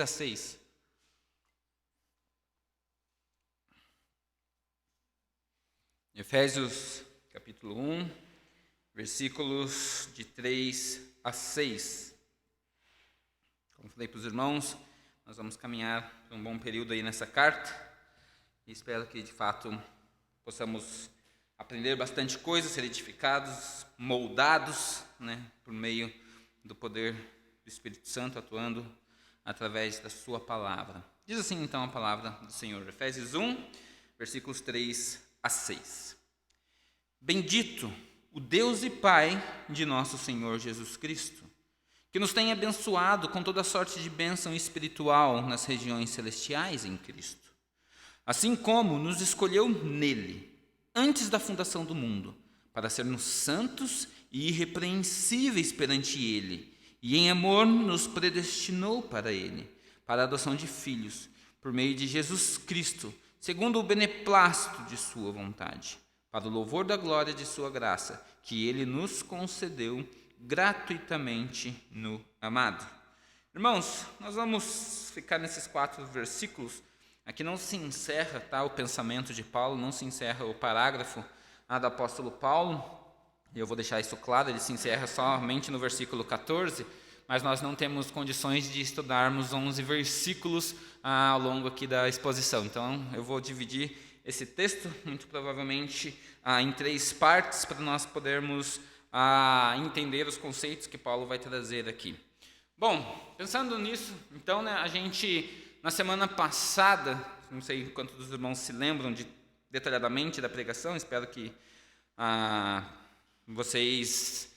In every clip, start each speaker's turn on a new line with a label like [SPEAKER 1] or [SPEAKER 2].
[SPEAKER 1] a 6. Efésios capítulo 1, versículos de 3 a 6. Como falei para os irmãos, nós vamos caminhar por um bom período aí nessa carta e espero que de fato possamos aprender bastante coisa, ser edificados, moldados, por meio do poder do Espírito Santo atuando através da sua palavra. Diz assim então a palavra do Senhor, Efésios 1, versículos 3 a 6. Bendito o Deus e Pai de nosso Senhor Jesus Cristo, que nos tem abençoado com toda sorte de bênção espiritual nas regiões celestiais em Cristo, assim como nos escolheu nele, antes da fundação do mundo, para sermos santos e irrepreensíveis perante ele, e em amor nos predestinou para ele, para a adoção de filhos, por meio de Jesus Cristo, segundo o beneplácito de sua vontade, para o louvor da glória de sua graça, que ele nos concedeu gratuitamente no amado. Irmãos, nós vamos ficar nesses 4 versículos. Aqui não se encerra o pensamento de Paulo, não se encerra o parágrafo do apóstolo Paulo. Eu vou deixar isso claro, ele se encerra somente no versículo 14, mas nós não temos condições de estudarmos 11 versículos ao longo aqui da exposição. Então, eu vou dividir esse texto, muito provavelmente, em 3 partes, para nós podermos entender os conceitos que Paulo vai trazer aqui. Bom, pensando nisso, então, a gente, na semana passada, não sei quantos dos irmãos se lembram detalhadamente da pregação, espero que vocês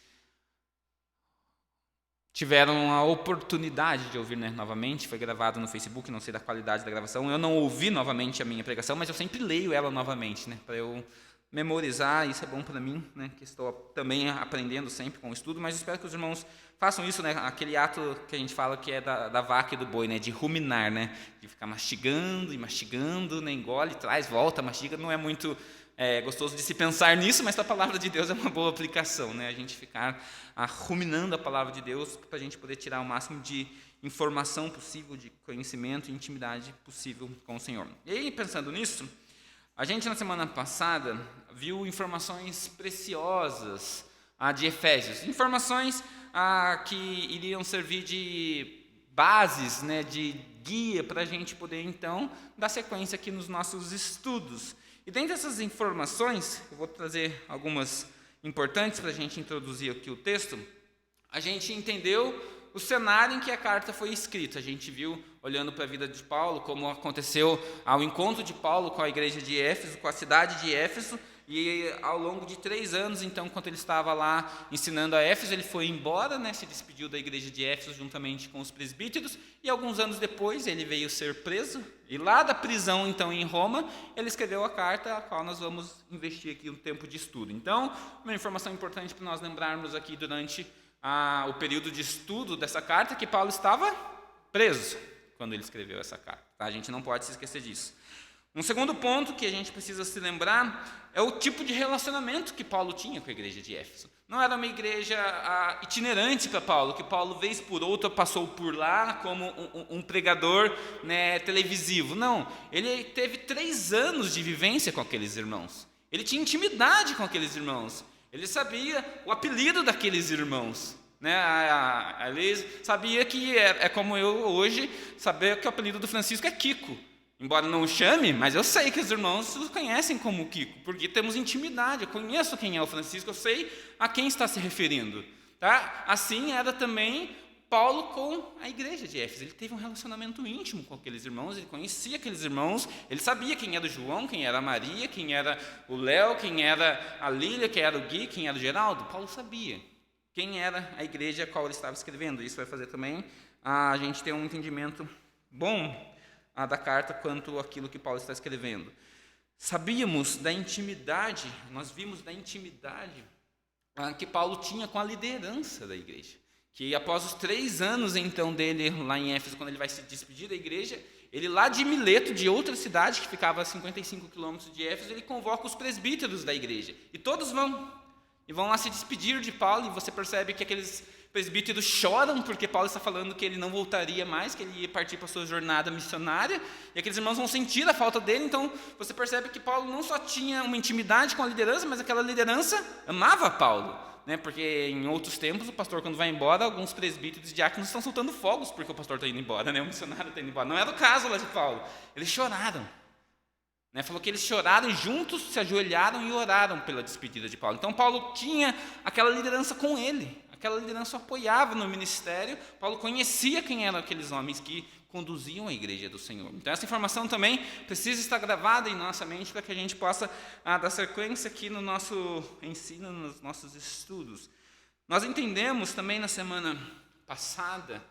[SPEAKER 1] tiveram a oportunidade de ouvir novamente, foi gravado no Facebook, não sei da qualidade da gravação, eu não ouvi novamente a minha pregação, mas eu sempre leio ela novamente, para eu memorizar, isso é bom para mim, que estou também aprendendo sempre com o estudo, mas espero que os irmãos façam isso, aquele ato que a gente fala que é da vaca e do boi, de ruminar, de ficar mastigando e mastigando, engole, traz, volta, mastiga, não é muito gostoso de se pensar nisso, mas a palavra de Deus é uma boa aplicação, a gente ficar ruminando a palavra de Deus para a gente poder tirar o máximo de informação possível, de conhecimento e intimidade possível com o Senhor. E aí, pensando nisso, a gente na semana passada viu informações preciosas de Efésios, informações que iriam servir de bases, de guia para a gente poder então dar sequência aqui nos nossos estudos. E dentro dessas informações, eu vou trazer algumas importantes para a gente introduzir aqui o texto. A gente entendeu o cenário em que a carta foi escrita. A gente viu, olhando para a vida de Paulo, como aconteceu ao encontro de Paulo com a igreja de Éfeso, com a cidade de Éfeso, e ao longo de 3 anos, então, enquanto ele estava lá ensinando a Éfeso, ele foi embora, se despediu da igreja de Éfeso juntamente com os presbíteros, e alguns anos depois ele veio ser preso, e lá da prisão, então, em Roma, ele escreveu a carta, a qual nós vamos investir aqui um tempo de estudo. Então, uma informação importante para nós lembrarmos aqui durante o período de estudo dessa carta, que Paulo estava preso quando ele escreveu essa carta. A gente não pode se esquecer disso. Um segundo ponto que a gente precisa se lembrar é o tipo de relacionamento que Paulo tinha com a igreja de Éfeso. Não era uma igreja itinerante para Paulo, que Paulo, vez por outra, passou por lá como um pregador televisivo. Não, ele teve 3 anos de vivência com aqueles irmãos. Ele tinha intimidade com aqueles irmãos. Ele sabia o apelido daqueles irmãos. Ele sabia que é como eu hoje saber que o apelido do Francisco é Kiko. Embora não o chame, mas eu sei que os irmãos o conhecem como Kiko, porque temos intimidade, eu conheço quem é o Francisco, eu sei a quem está se referindo. Assim era também Paulo com a igreja de Éfeso. Ele teve um relacionamento íntimo com aqueles irmãos, ele conhecia aqueles irmãos, ele sabia quem era o João, quem era a Maria, quem era o Léo, quem era a Lília, quem era o Gui, quem era o Geraldo. Paulo sabia quem era a igreja a qual ele estava escrevendo. Isso vai fazer também a gente ter um entendimento bom da carta quanto àquilo que Paulo está escrevendo. Sabíamos da intimidade, nós vimos da intimidade que Paulo tinha com a liderança da igreja, que após os 3 anos então dele lá em Éfeso, quando ele vai se despedir da igreja, ele lá de Mileto, de outra cidade que ficava a 55 quilômetros de Éfeso, ele convoca os presbíteros da igreja, e todos vão lá se despedir de Paulo, e você percebe que aqueles presbíteros choram porque Paulo está falando que ele não voltaria mais, que ele ia partir para a sua jornada missionária, e aqueles irmãos vão sentir a falta dele. Então você percebe que Paulo não só tinha uma intimidade com a liderança, mas aquela liderança amava Paulo, né? Porque em outros tempos o pastor, quando vai embora, alguns presbíteros e diáconos estão soltando fogos porque o pastor está indo embora, né? O missionário está indo embora. Não era o caso lá de Paulo. Eles choraram, né? Falou que eles choraram e juntos se ajoelharam e oraram pela despedida de Paulo. Então Paulo tinha aquela liderança com ele. Aquela liderança apoiava no ministério. Paulo conhecia quem eram aqueles homens que conduziam a igreja do Senhor. Então essa informação também precisa estar gravada em nossa mente para que a gente possa dar sequência aqui no nosso ensino, nos nossos estudos. Nós entendemos também na semana passada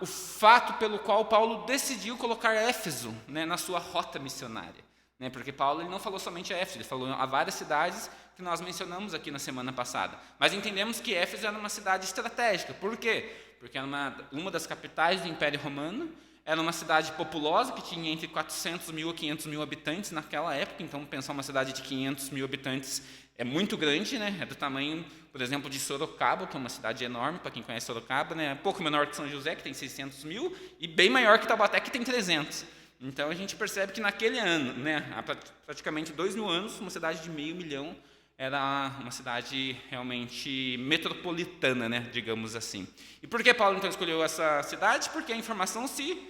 [SPEAKER 1] o fato pelo qual Paulo decidiu colocar Éfeso, né, na sua rota missionária. Né, porque Paulo ele não falou somente a Éfeso, ele falou a várias cidades que nós mencionamos aqui na semana passada. Mas entendemos que Éfeso era uma cidade estratégica. Por quê? Porque era uma das capitais do Império Romano, era uma cidade populosa que tinha entre 400 mil a 500 mil habitantes naquela época. Então, pensar uma cidade de 500 mil habitantes é muito grande, né? É do tamanho, por exemplo, de Sorocaba, que é uma cidade enorme, para quem conhece Sorocaba, né? É pouco menor que São José, que tem 600 mil, e bem maior que Taubaté, que tem 300. Então, a gente percebe que naquele ano, né, há praticamente 2.000 anos, uma cidade de 500 mil era uma cidade realmente metropolitana, né, digamos assim. E por que Paulo, então, escolheu essa cidade? Porque a informação se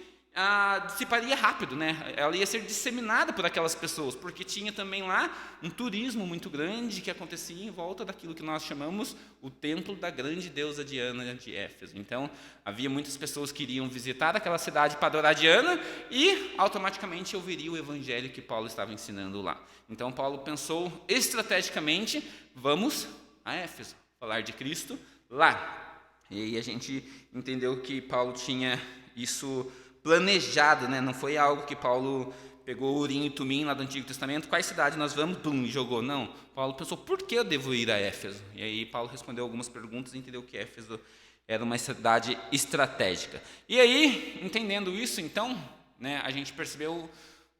[SPEAKER 1] dissiparia rápido, né? Ela ia ser disseminada por aquelas pessoas, porque tinha também lá um turismo muito grande que acontecia em volta daquilo que nós chamamos o templo da grande deusa Diana de Éfeso. Então, havia muitas pessoas que iriam visitar aquela cidade para adorar Diana e automaticamente ouviriam o evangelho que Paulo estava ensinando lá. Então, Paulo pensou estrategicamente, vamos a Éfeso, falar de Cristo lá. E aí a gente entendeu que Paulo tinha isso planejado, né? Não foi algo que Paulo pegou Urim e Tumim lá do Antigo Testamento, quais cidades nós vamos, pum, e jogou. Não, Paulo pensou, por que eu devo ir a Éfeso? E aí Paulo respondeu algumas perguntas e entendeu que Éfeso era uma cidade estratégica. E aí, entendendo isso, então, né, a gente percebeu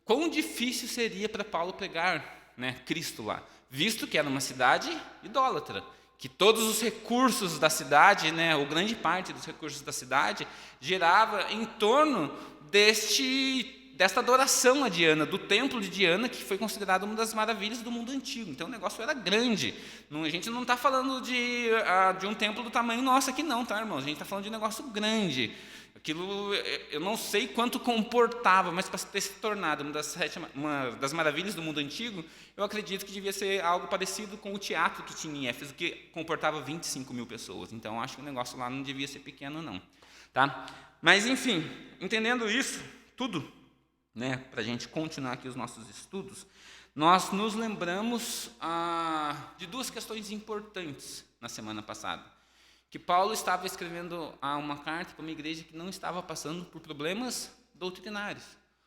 [SPEAKER 1] quão difícil seria para Paulo pregar, né, Cristo lá, visto que era uma cidade idólatra, que todos os recursos da cidade, né, ou grande parte dos recursos da cidade, girava em torno desta adoração a Diana, do templo de Diana, que foi considerado uma das maravilhas do mundo antigo. Então o negócio era grande. A gente não está falando de um templo do tamanho nosso aqui não, tá, irmãos? A gente está falando de um negócio grande. Aquilo, eu não sei quanto comportava, mas para ter se tornado uma das maravilhas do mundo antigo, eu acredito que devia ser algo parecido com o teatro que tinha em Éfeso, que comportava 25 mil pessoas. Então, acho que o negócio lá não devia ser pequeno, não. Tá? Mas, enfim, entendendo isso, tudo, né, para a gente continuar aqui os nossos estudos, nós nos lembramos de duas questões importantes na semana passada. Que Paulo estava escrevendo uma carta para uma igreja que não estava passando por problemas doutrinários.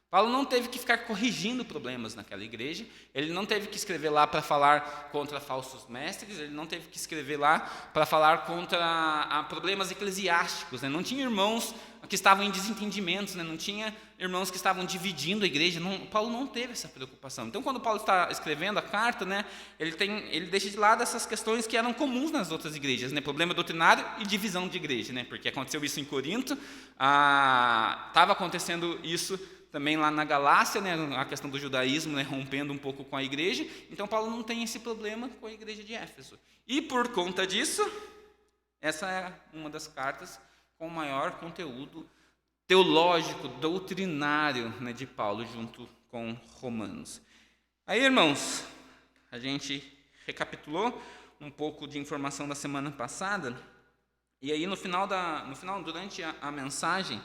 [SPEAKER 1] Paulo não teve que ficar corrigindo problemas naquela igreja, ele não teve que escrever lá para falar contra falsos mestres, ele não teve que escrever lá para falar contra problemas eclesiásticos, né? Não tinha irmãos que estavam em desentendimentos, né? Não tinha irmãos que estavam dividindo a igreja. Paulo não teve essa preocupação. Então, quando Paulo está escrevendo a carta, né, ele deixa de lado essas questões que eram comuns nas outras igrejas, né? Problema doutrinário e divisão de igreja, né? Porque aconteceu isso em Corinto, estava acontecendo isso também lá na Galácia, né, a questão do judaísmo, né, rompendo um pouco com a igreja. Então, Paulo não tem esse problema com a igreja de Éfeso. E, por conta disso, essa é uma das cartas com o maior conteúdo teológico, doutrinário, né, de Paulo, junto com Romanos. Aí, irmãos, a gente recapitulou um pouco de informação da semana passada, e aí durante a mensagem,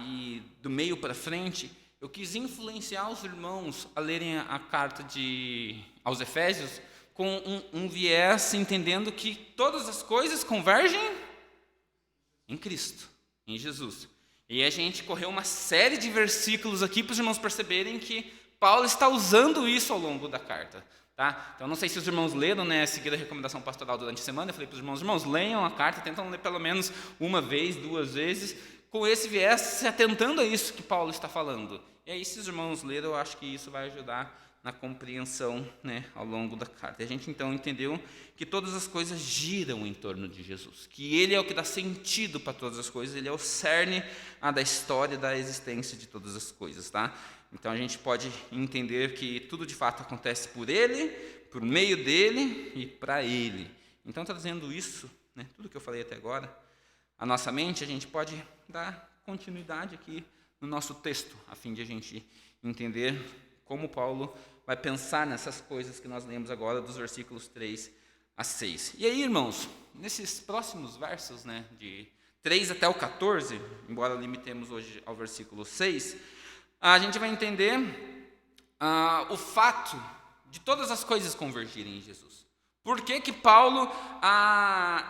[SPEAKER 1] e do meio para frente, eu quis influenciar os irmãos a lerem a carta aos Efésios com um viés, entendendo que todas as coisas convergem em Cristo, em Jesus. E a gente correu uma série de versículos aqui para os irmãos perceberem que Paulo está usando isso ao longo da carta. Tá? Então, não sei se os irmãos leram, né, seguindo a recomendação pastoral durante a semana, eu falei para os irmãos, leiam a carta, tentam ler pelo menos uma vez, 2 vezes, com esse viés, se atentando a isso que Paulo está falando. E aí, se os irmãos leram, eu acho que isso vai ajudar na compreensão, né, ao longo da carta. E a gente então entendeu que todas as coisas giram em torno de Jesus, que Ele é o que dá sentido para todas as coisas, Ele é o cerne da história, da existência de todas as coisas, tá? Então a gente pode entender que tudo de fato acontece por Ele, por meio dEle e para Ele. Então, trazendo isso, né, tudo que eu falei até agora, a nossa mente, a gente pode dar continuidade aqui no nosso texto, a fim de a gente entender como Paulo vai pensar nessas coisas que nós lemos agora, dos versículos 3 a 6. E aí, irmãos, nesses próximos versos, né, de 3 até o 14, embora limitemos hoje ao versículo 6, a gente vai entender o fato de todas as coisas convergirem em Jesus. Por que que Paulo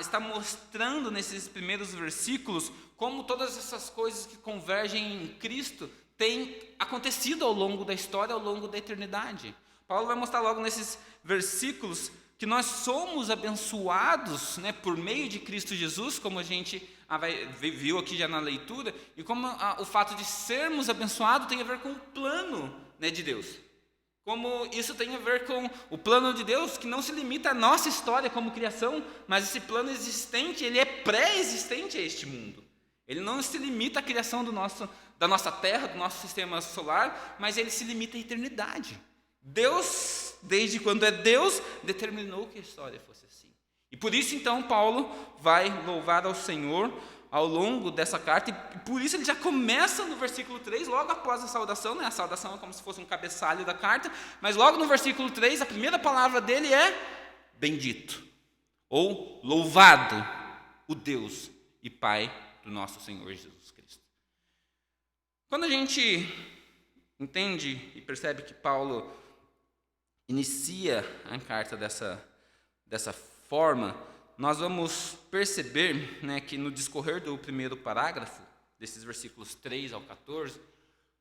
[SPEAKER 1] está mostrando nesses primeiros versículos como todas essas coisas que convergem em Cristo têm acontecido ao longo da história, ao longo da eternidade? Paulo vai mostrar logo nesses versículos que nós somos abençoados, né, por meio de Cristo Jesus, como a gente viu aqui já na leitura, e como o fato de sermos abençoados tem a ver com o plano, né, de Deus. Como isso tem a ver com o plano de Deus, que não se limita à nossa história como criação, mas esse plano existente, ele é pré-existente a este mundo. Ele não se limita à criação da nossa terra, do nosso sistema solar, mas ele se limita à eternidade. Deus, desde quando é Deus, determinou que a história fosse assim. E por isso, então, Paulo vai louvar ao Senhor ao longo dessa carta, e por isso ele já começa no versículo 3, logo após a saudação, né? A saudação é como se fosse um cabeçalho da carta, mas logo no versículo 3, a primeira palavra dele é bendito, ou louvado, o Deus e Pai do nosso Senhor Jesus Cristo. Quando a gente entende e percebe que Paulo inicia a carta dessa forma, nós vamos perceber, né, que no discorrer do primeiro parágrafo, desses versículos 3 ao 14,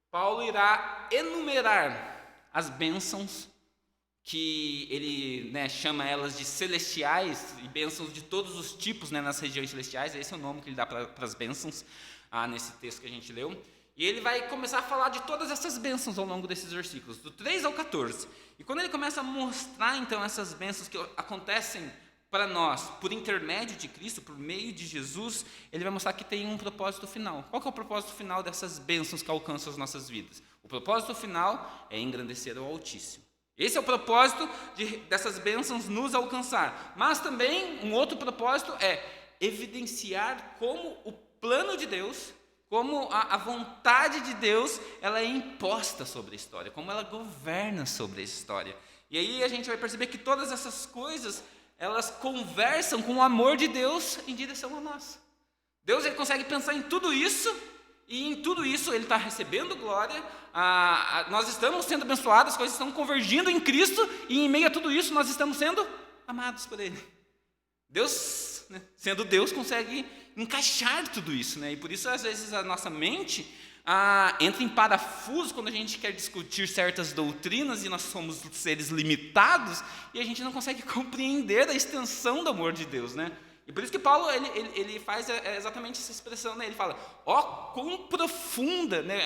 [SPEAKER 1] Paulo irá enumerar as bênçãos que ele, né, chama elas de celestiais, e bênçãos de todos os tipos, né, nas regiões celestiais. Esse é o nome que ele dá para as bênçãos nesse texto que a gente leu. E ele vai começar a falar de todas essas bênçãos ao longo desses versículos, do 3 ao 14. E quando ele começa a mostrar, então, essas bênçãos que acontecem para nós, por intermédio de Cristo, por meio de Jesus, ele vai mostrar que tem um propósito final. Qual que é o propósito final dessas bênçãos que alcançam as nossas vidas? O propósito final é engrandecer o Altíssimo. Esse é o propósito dessas bênçãos nos alcançar. Mas também um outro propósito é evidenciar como o plano de Deus, como a vontade de Deus, ela é imposta sobre a história, como ela governa sobre a história. E aí a gente vai perceber que todas essas coisas, elas conversam com o amor de Deus em direção a nós. Deus, ele consegue pensar em tudo isso, e em tudo isso ele está recebendo glória, nós estamos sendo abençoados, as coisas estão convergindo em Cristo, e em meio a tudo isso nós estamos sendo amados por Ele. Deus, né, sendo Deus, consegue encaixar tudo isso, né? E por isso às vezes a nossa mente entra em parafuso quando a gente quer discutir certas doutrinas e nós somos seres limitados e a gente não consegue compreender a extensão do amor de Deus, né? E por isso que Paulo ele faz exatamente essa expressão, né? Ele fala, quão profunda, né?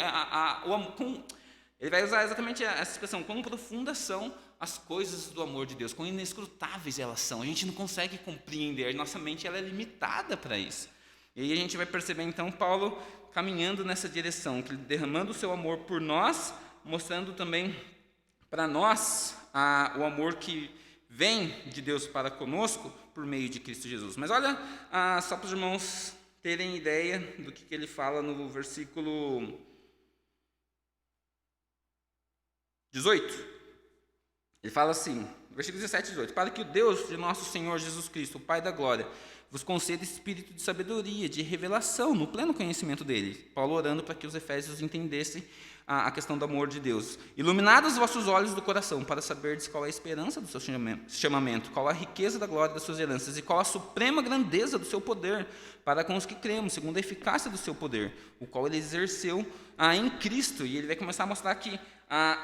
[SPEAKER 1] Ele vai usar exatamente essa expressão, quão profundas são as coisas do amor de Deus, quão inescrutáveis elas são. A gente não consegue compreender, nossa mente ela é limitada para isso. E aí a gente vai perceber então Paulo caminhando nessa direção, que ele derramando o seu amor por nós, mostrando também para nós o amor que vem de Deus para conosco por meio de Cristo Jesus. Mas olha, só para os irmãos terem ideia do que ele fala no versículo 18. Ele fala assim, versículo 17 e 18, para que o Deus de nosso Senhor Jesus Cristo, o Pai da glória, vos conceda espírito de sabedoria, de revelação, no pleno conhecimento dele. Paulo orando para que os efésios entendessem a questão do amor de Deus. Iluminados os vossos olhos do coração, para saberdes qual é a esperança do seu chamamento, qual a riqueza da glória das suas heranças, e qual a suprema grandeza do seu poder, para com os que cremos, segundo a eficácia do seu poder, o qual ele exerceu em Cristo. E ele vai começar a mostrar que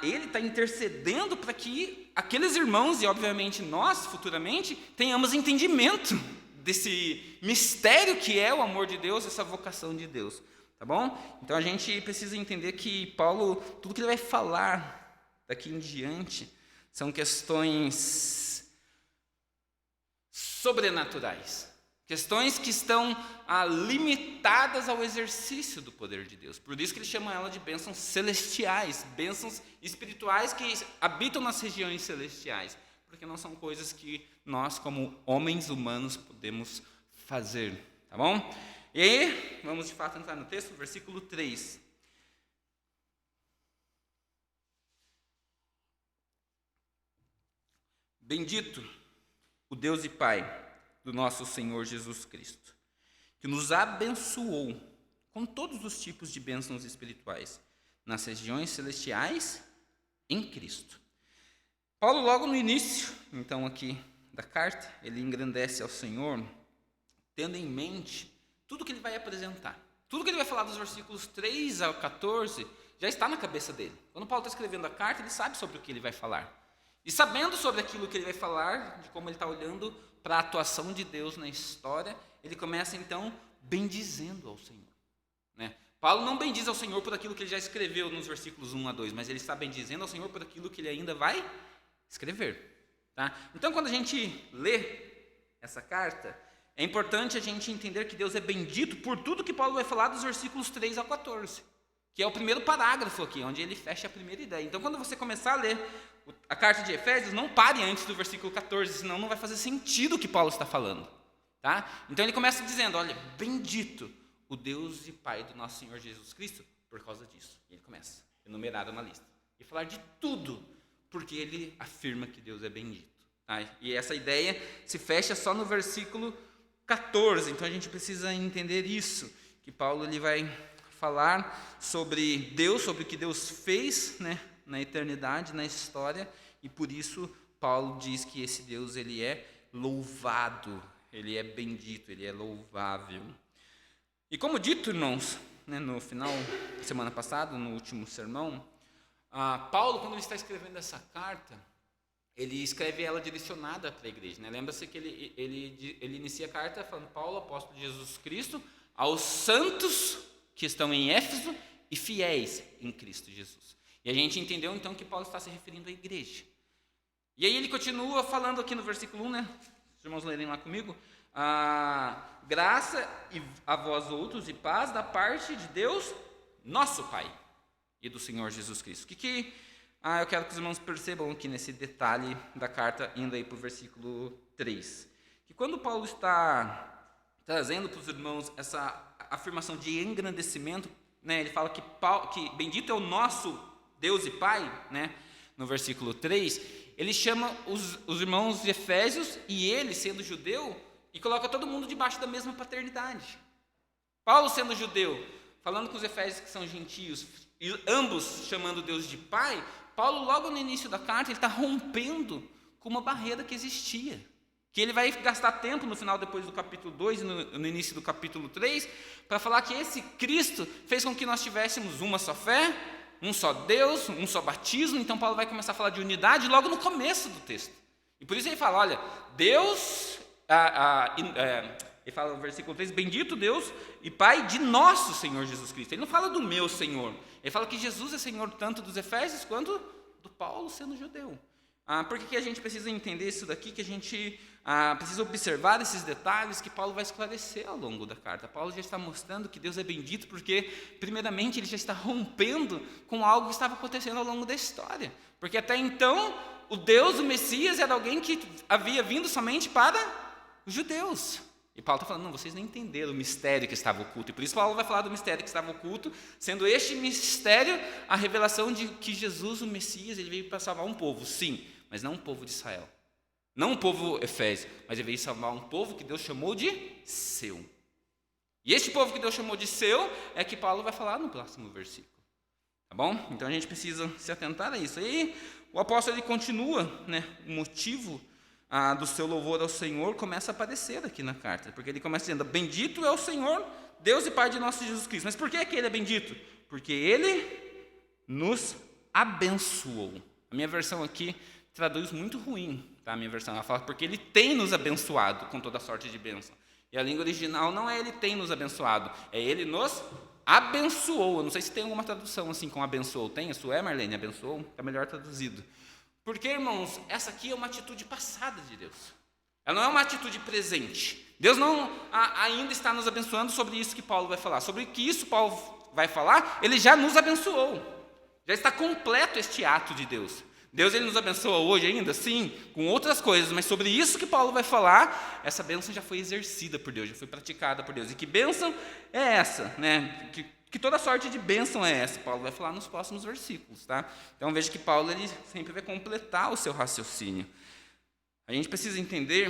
[SPEAKER 1] ele está intercedendo para que aqueles irmãos, e obviamente nós, futuramente, tenhamos entendimento desse mistério que é o amor de Deus, essa vocação de Deus, tá bom? Então a gente precisa entender que Paulo, tudo que ele vai falar daqui em diante são questões sobrenaturais. Questões que estão limitadas ao exercício do poder de Deus. Por isso que ele chama ela de bênçãos celestiais, bênçãos espirituais que habitam nas regiões celestiais. Porque não são coisas que nós, como homens humanos, podemos fazer. Tá bom? E aí, vamos de fato entrar no texto, versículo 3. Bendito o Deus e Pai do nosso Senhor Jesus Cristo, que nos abençoou com todos os tipos de bênçãos espirituais nas regiões celestiais em Cristo. Paulo, logo no início, então, aqui da carta, ele engrandece ao Senhor, tendo em mente tudo que ele vai apresentar. Tudo que ele vai falar dos versículos 3 ao 14 já está na cabeça dele. Quando Paulo está escrevendo a carta, ele sabe sobre o que ele vai falar. E sabendo sobre aquilo que ele vai falar, de como ele está olhando para a atuação de Deus na história, ele começa então bendizendo ao Senhor. Né? Paulo não bendiz ao Senhor por aquilo que ele já escreveu nos versículos 1 a 2, mas ele está bendizendo ao Senhor por aquilo que ele ainda vai escrever. Tá? Então, quando a gente lê essa carta, é importante a gente entender que Deus é bendito por tudo que Paulo vai falar dos versículos 3 a 14, que é o primeiro parágrafo aqui, onde ele fecha a primeira ideia. Então, quando você começar a ler a carta de Efésios, não pare antes do versículo 14, senão não vai fazer sentido o que Paulo está falando. Tá? Então, ele começa dizendo, olha, bendito o Deus e Pai do nosso Senhor Jesus Cristo, por causa disso. E ele começa a enumerar uma lista e falar de tudo, porque ele afirma que Deus é bendito. Tá? E essa ideia se fecha só no versículo 14, então a gente precisa entender isso, que Paulo ele vai falar sobre Deus, sobre o que Deus fez, né, na eternidade, na história, e por isso Paulo diz que esse Deus ele é louvado, ele é bendito, ele é louvável. E como dito, irmãos, né, no final da semana passada, no último sermão, Paulo, quando ele está escrevendo essa carta, ele escreve ela direcionada para a igreja. Né? Lembra-se que ele inicia a carta falando, Paulo, apóstolo de Jesus Cristo, aos santos que estão em Éfeso e fiéis em Cristo Jesus. E a gente entendeu então que Paulo está se referindo à igreja. E aí ele continua falando aqui no versículo 1, né? Os irmãos lerem lá comigo. Graça a vós outros e paz da parte de Deus, nosso Pai, e do Senhor Jesus Cristo. Eu quero que os irmãos percebam aqui nesse detalhe da carta, indo aí para o versículo 3. Que quando Paulo está trazendo para os irmãos essa afirmação de engrandecimento, né, ele fala que bendito é o nosso Deus e Pai, né, no versículo 3, ele chama os irmãos de Efésios e ele, sendo judeu, e coloca todo mundo debaixo da mesma paternidade. Paulo, sendo judeu, falando com os efésios que são gentios, e ambos chamando Deus de Pai, Paulo, logo no início da carta, ele está rompendo com uma barreira que existia. Que ele vai gastar tempo no final, depois do capítulo 2 e no início do capítulo 3, para falar que esse Cristo fez com que nós tivéssemos uma só fé, um só Deus, um só batismo. Então Paulo vai começar a falar de unidade logo no começo do texto. E por isso ele fala, olha, Deus, ele fala no versículo 3, bendito Deus e Pai de nosso Senhor Jesus Cristo. Ele não fala do meu Senhor, ele fala que Jesus é Senhor tanto dos Efésios quanto do Paulo sendo judeu. Por que a gente precisa entender isso daqui? Que a gente precisa observar esses detalhes que Paulo vai esclarecer ao longo da carta. Paulo já está mostrando que Deus é bendito porque, primeiramente, ele já está rompendo com algo que estava acontecendo ao longo da história. Porque até então, o Deus, o Messias, era alguém que havia vindo somente para os judeus. E Paulo está falando, não, vocês não entenderam o mistério que estava oculto. E por isso Paulo vai falar do mistério que estava oculto, sendo este mistério a revelação de que Jesus, o Messias, ele veio para salvar um povo, sim, mas não um povo de Israel. Não um povo efésio, mas ele veio salvar um povo que Deus chamou de seu. E este povo que Deus chamou de seu é que Paulo vai falar no próximo versículo. Tá bom? Então a gente precisa se atentar a isso. E o apóstolo ele continua, né, o motivo do seu louvor ao Senhor começa a aparecer aqui na carta, porque ele começa dizendo, bendito é o Senhor, Deus e Pai de nosso Jesus Cristo. Mas por que ele é bendito? Porque ele nos abençoou. A minha versão aqui traduz muito ruim, tá? A minha versão ela fala, porque ele tem nos abençoado com toda sorte de bênção. E a língua original não é ele tem nos abençoado, é ele nos abençoou. Eu não sei se tem alguma tradução assim com abençoou. Tem? A sua é, Marlene? Abençoou? É melhor traduzido. Porque, irmãos, essa aqui é uma atitude passada de Deus. Ela não é uma atitude presente. Deus não ainda está nos abençoando sobre isso que Paulo vai falar. Sobre o que isso Paulo vai falar, ele já nos abençoou. Já está completo este ato de Deus. Deus ele nos abençoa hoje ainda? Sim, com outras coisas, mas sobre isso que Paulo vai falar, essa bênção já foi exercida por Deus, já foi praticada por Deus. E que bênção é essa? Né? Que toda sorte de bênção é essa? Paulo vai falar nos próximos versículos. Tá? Então veja que Paulo ele sempre vai completar o seu raciocínio. A gente precisa entender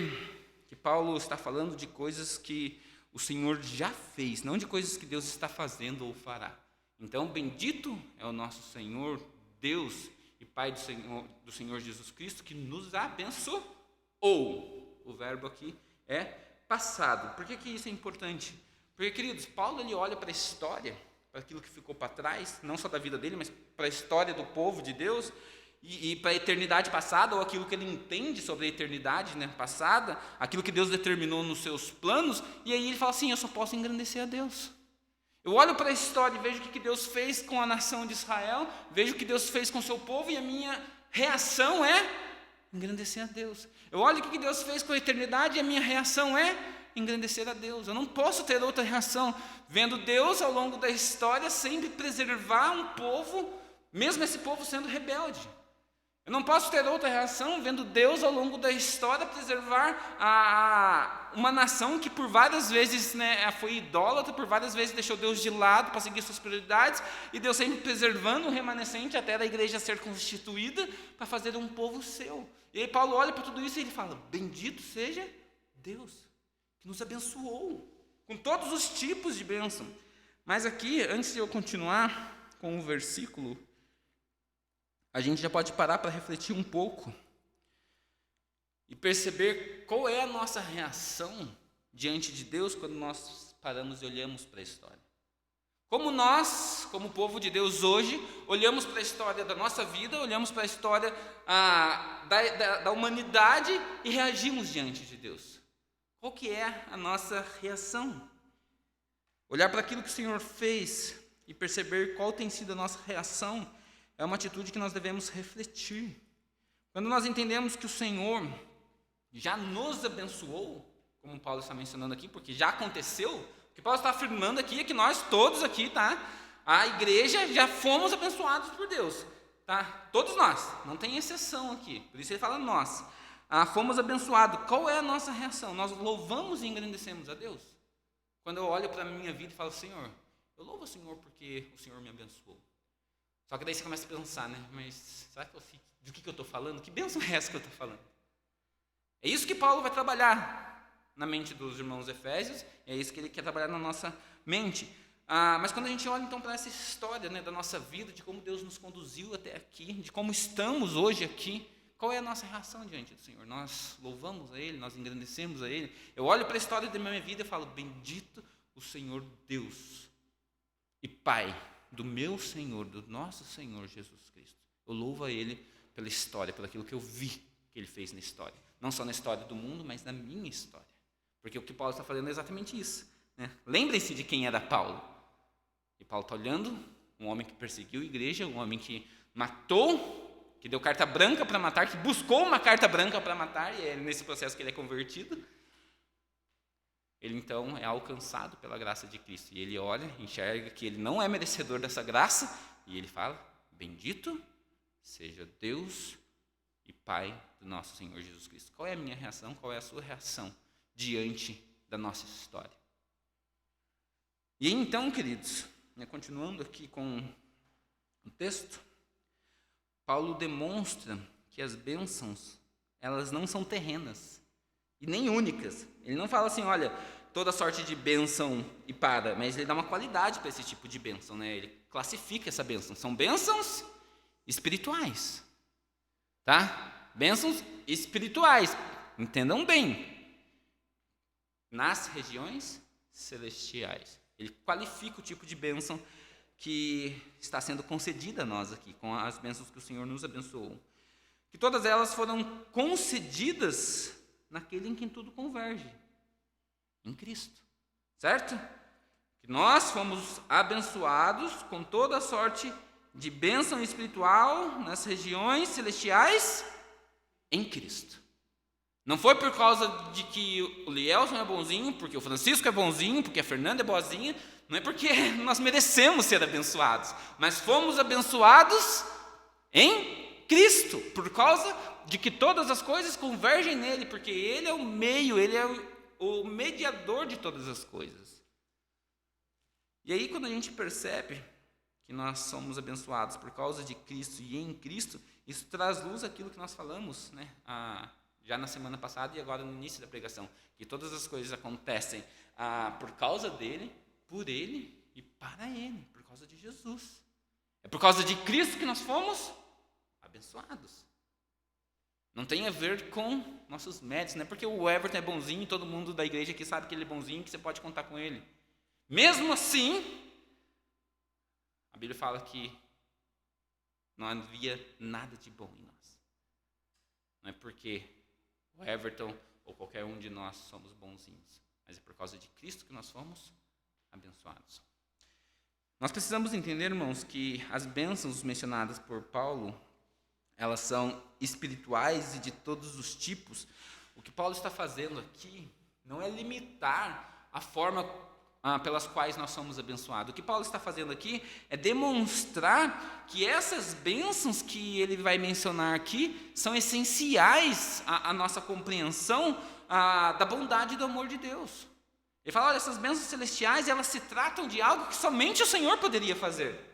[SPEAKER 1] que Paulo está falando de coisas que o Senhor já fez, não de coisas que Deus está fazendo ou fará. Então, bendito é o nosso Senhor, Deus e Pai do Senhor Jesus Cristo, que nos abençoou. O verbo aqui é passado. Por que isso é importante? Porque, queridos, Paulo ele olha para a história, para aquilo que ficou para trás, não só da vida dele, mas para a história do povo de Deus, e para a eternidade passada, ou aquilo que ele entende sobre a eternidade, né, passada, aquilo que Deus determinou nos seus planos, e aí ele fala assim, eu só posso engrandecer a Deus. Eu olho para a história e vejo o que Deus fez com a nação de Israel, vejo o que Deus fez com o seu povo, e a minha reação é engrandecer a Deus. Eu olho o que Deus fez com a eternidade, e a minha reação é engrandecer a Deus. Eu não posso ter outra reação, vendo Deus ao longo da história sempre preservar um povo, mesmo esse povo sendo rebelde. Eu não posso ter outra reação vendo Deus ao longo da história preservar uma nação que por várias vezes, né, foi idólatra, por várias vezes deixou Deus de lado para seguir suas prioridades, e Deus sempre preservando o remanescente até da igreja ser constituída para fazer um povo seu. E aí Paulo olha para tudo isso e ele fala, bendito seja Deus, que nos abençoou, com todos os tipos de bênção. Mas aqui, antes de eu continuar com o versículo, a gente já pode parar para refletir um pouco e perceber qual é a nossa reação diante de Deus quando nós paramos e olhamos para a história. Como nós, como povo de Deus hoje, olhamos para a história da nossa vida, olhamos para a história da humanidade e reagimos diante de Deus. Qual que é a nossa reação? Olhar para aquilo que o Senhor fez e perceber qual tem sido a nossa reação é uma atitude que nós devemos refletir. Quando nós entendemos que o Senhor já nos abençoou, como Paulo está mencionando aqui, porque já aconteceu, o que Paulo está afirmando aqui é que nós todos aqui, tá? A igreja já fomos abençoados por Deus, tá? Todos nós, não tem exceção aqui, por isso ele fala nós. Fomos abençoados. Qual é a nossa reação? Nós louvamos e engrandecemos a Deus? Quando eu olho para a minha vida e falo, Senhor, eu louvo o Senhor porque o Senhor me abençoou. Só que daí você começa a pensar, né? Mas será que do que eu estou falando? Que bênção é essa que eu estou falando? É isso que Paulo vai trabalhar na mente dos irmãos efésios, é isso que ele quer trabalhar na nossa mente. Mas quando a gente olha então para essa história, né, da nossa vida, de como Deus nos conduziu até aqui, de como estamos hoje aqui, qual é a nossa reação diante do Senhor? Nós louvamos a Ele, nós engrandecemos a Ele. Eu olho para a história da minha vida e falo, bendito o Senhor Deus e Pai do meu Senhor, do nosso Senhor Jesus Cristo. Eu louvo a Ele pela história, pelo aquilo que eu vi que Ele fez na história. Não só na história do mundo, mas na minha história. Porque o que Paulo está falando é exatamente isso. Né? Lembrem-se de quem era Paulo. E Paulo está olhando, um homem que perseguiu a igreja, um homem que matou, que deu carta branca para matar, que buscou uma carta branca para matar, e é nesse processo que ele é convertido. Ele então é alcançado pela graça de Cristo. E ele olha, enxerga que ele não é merecedor dessa graça. E ele fala, bendito seja Deus e Pai do nosso Senhor Jesus Cristo. Qual é a minha reação? Qual é a sua reação diante da nossa história? E então, queridos, continuando aqui com o texto, Paulo demonstra que as bênçãos, elas não são terrenas e nem únicas. Ele não fala assim, olha, toda sorte de bênção e para, mas ele dá uma qualidade para esse tipo de bênção, né? Ele classifica essa bênção. São bênçãos espirituais, tá? Bênçãos espirituais, entendam bem, nas regiões celestiais. Ele qualifica o tipo de bênção que está sendo concedida a nós aqui, com as bênçãos que o Senhor nos abençoou. Que todas elas foram concedidas naquele em quem tudo converge, em Cristo, certo? Que Nós fomos abençoados com toda sorte de bênção espiritual nas regiões celestiais em Cristo. Não foi por causa de que o Lielson é bonzinho, porque o Francisco é bonzinho, porque a Fernanda é boazinha, não é porque nós merecemos ser abençoados, mas fomos abençoados em Cristo, por causa de que todas as coisas convergem nele, porque ele é o meio, ele é o mediador de todas as coisas. E aí, quando a gente percebe que nós somos abençoados por causa de Cristo e em Cristo, isso traz luz àquilo que nós falamos, né? Já na semana passada e agora no início da pregação, que todas as coisas acontecem por causa dele, por ele e para ele, por causa de Jesus. É por causa de Cristo que nós fomos abençoados. Não tem a ver com nossos méritos, não é porque o Everton é bonzinho e todo mundo da igreja aqui sabe que ele é bonzinho, que você pode contar com ele. Mesmo assim, a Bíblia fala que não havia nada de bom em nós. Não é porque o Everton ou qualquer um de nós somos bonzinhos, mas é por causa de Cristo que nós fomos abençoados. Nós precisamos entender, irmãos, que as bênçãos mencionadas por Paulo, elas são espirituais e de todos os tipos. O que Paulo está fazendo aqui não é limitar a forma pelas quais nós somos abençoados. O que Paulo está fazendo aqui é demonstrar que essas bênçãos que ele vai mencionar aqui são essenciais à nossa compreensão da bondade e do amor de Deus. Ele fala, olha, essas bênçãos celestiais, elas se tratam de algo que somente o Senhor poderia fazer.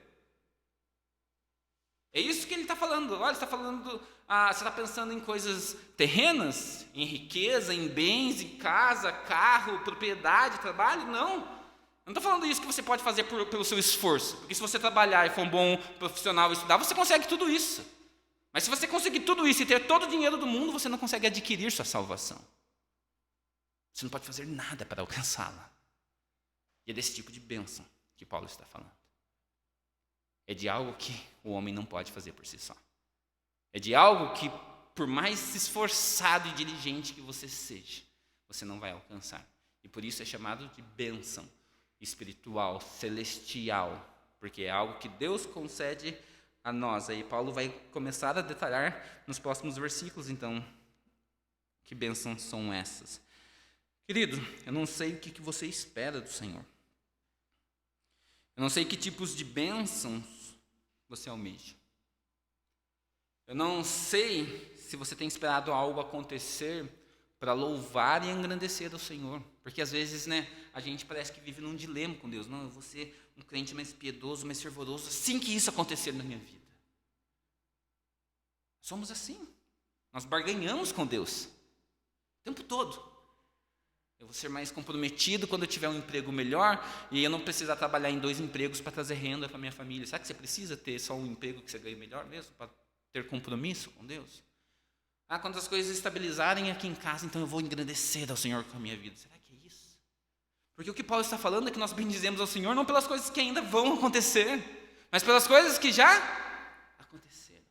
[SPEAKER 1] É isso que ele está falando. Olha, ele está falando, você está pensando em coisas terrenas, em riqueza, em bens, em casa, carro, propriedade, trabalho? Não. Eu não estou falando isso que você pode fazer pelo seu esforço, porque se você trabalhar e for um bom profissional e estudar, você consegue tudo isso. Mas se você conseguir tudo isso e ter todo o dinheiro do mundo, você não consegue adquirir sua salvação. Você não pode fazer nada para alcançá-la. E é desse tipo de bênção que Paulo está falando. É de algo que o homem não pode fazer por si só. É de algo que, por mais esforçado e diligente que você seja, você não vai alcançar. E por isso é chamado de bênção espiritual, celestial, porque é algo que Deus concede a nós. Aí Paulo vai começar a detalhar nos próximos versículos, então, que bênçãos são essas. Querido, eu não sei o que você espera do Senhor. Eu não sei que tipos de bênçãos você almeja. Eu não sei se você tem esperado algo acontecer para louvar e engrandecer o Senhor. Porque às vezes, a gente parece que vive num dilema com Deus. Não, eu vou ser um crente mais piedoso, mais fervoroso, assim que isso acontecer na minha vida. Somos assim. Nós barganhamos com Deus o tempo todo. Eu vou ser mais comprometido quando eu tiver um emprego melhor e eu não precisar trabalhar em 2 empregos para trazer renda para a minha família. Sabe que você precisa ter só um emprego que você ganhe melhor mesmo para ter compromisso com Deus? Quando as coisas estabilizarem aqui em casa, então eu vou engrandecer ao Senhor com a minha vida. Será que é isso? Porque o que Paulo está falando é que nós bendizemos ao Senhor não pelas coisas que ainda vão acontecer, mas pelas coisas que já aconteceram.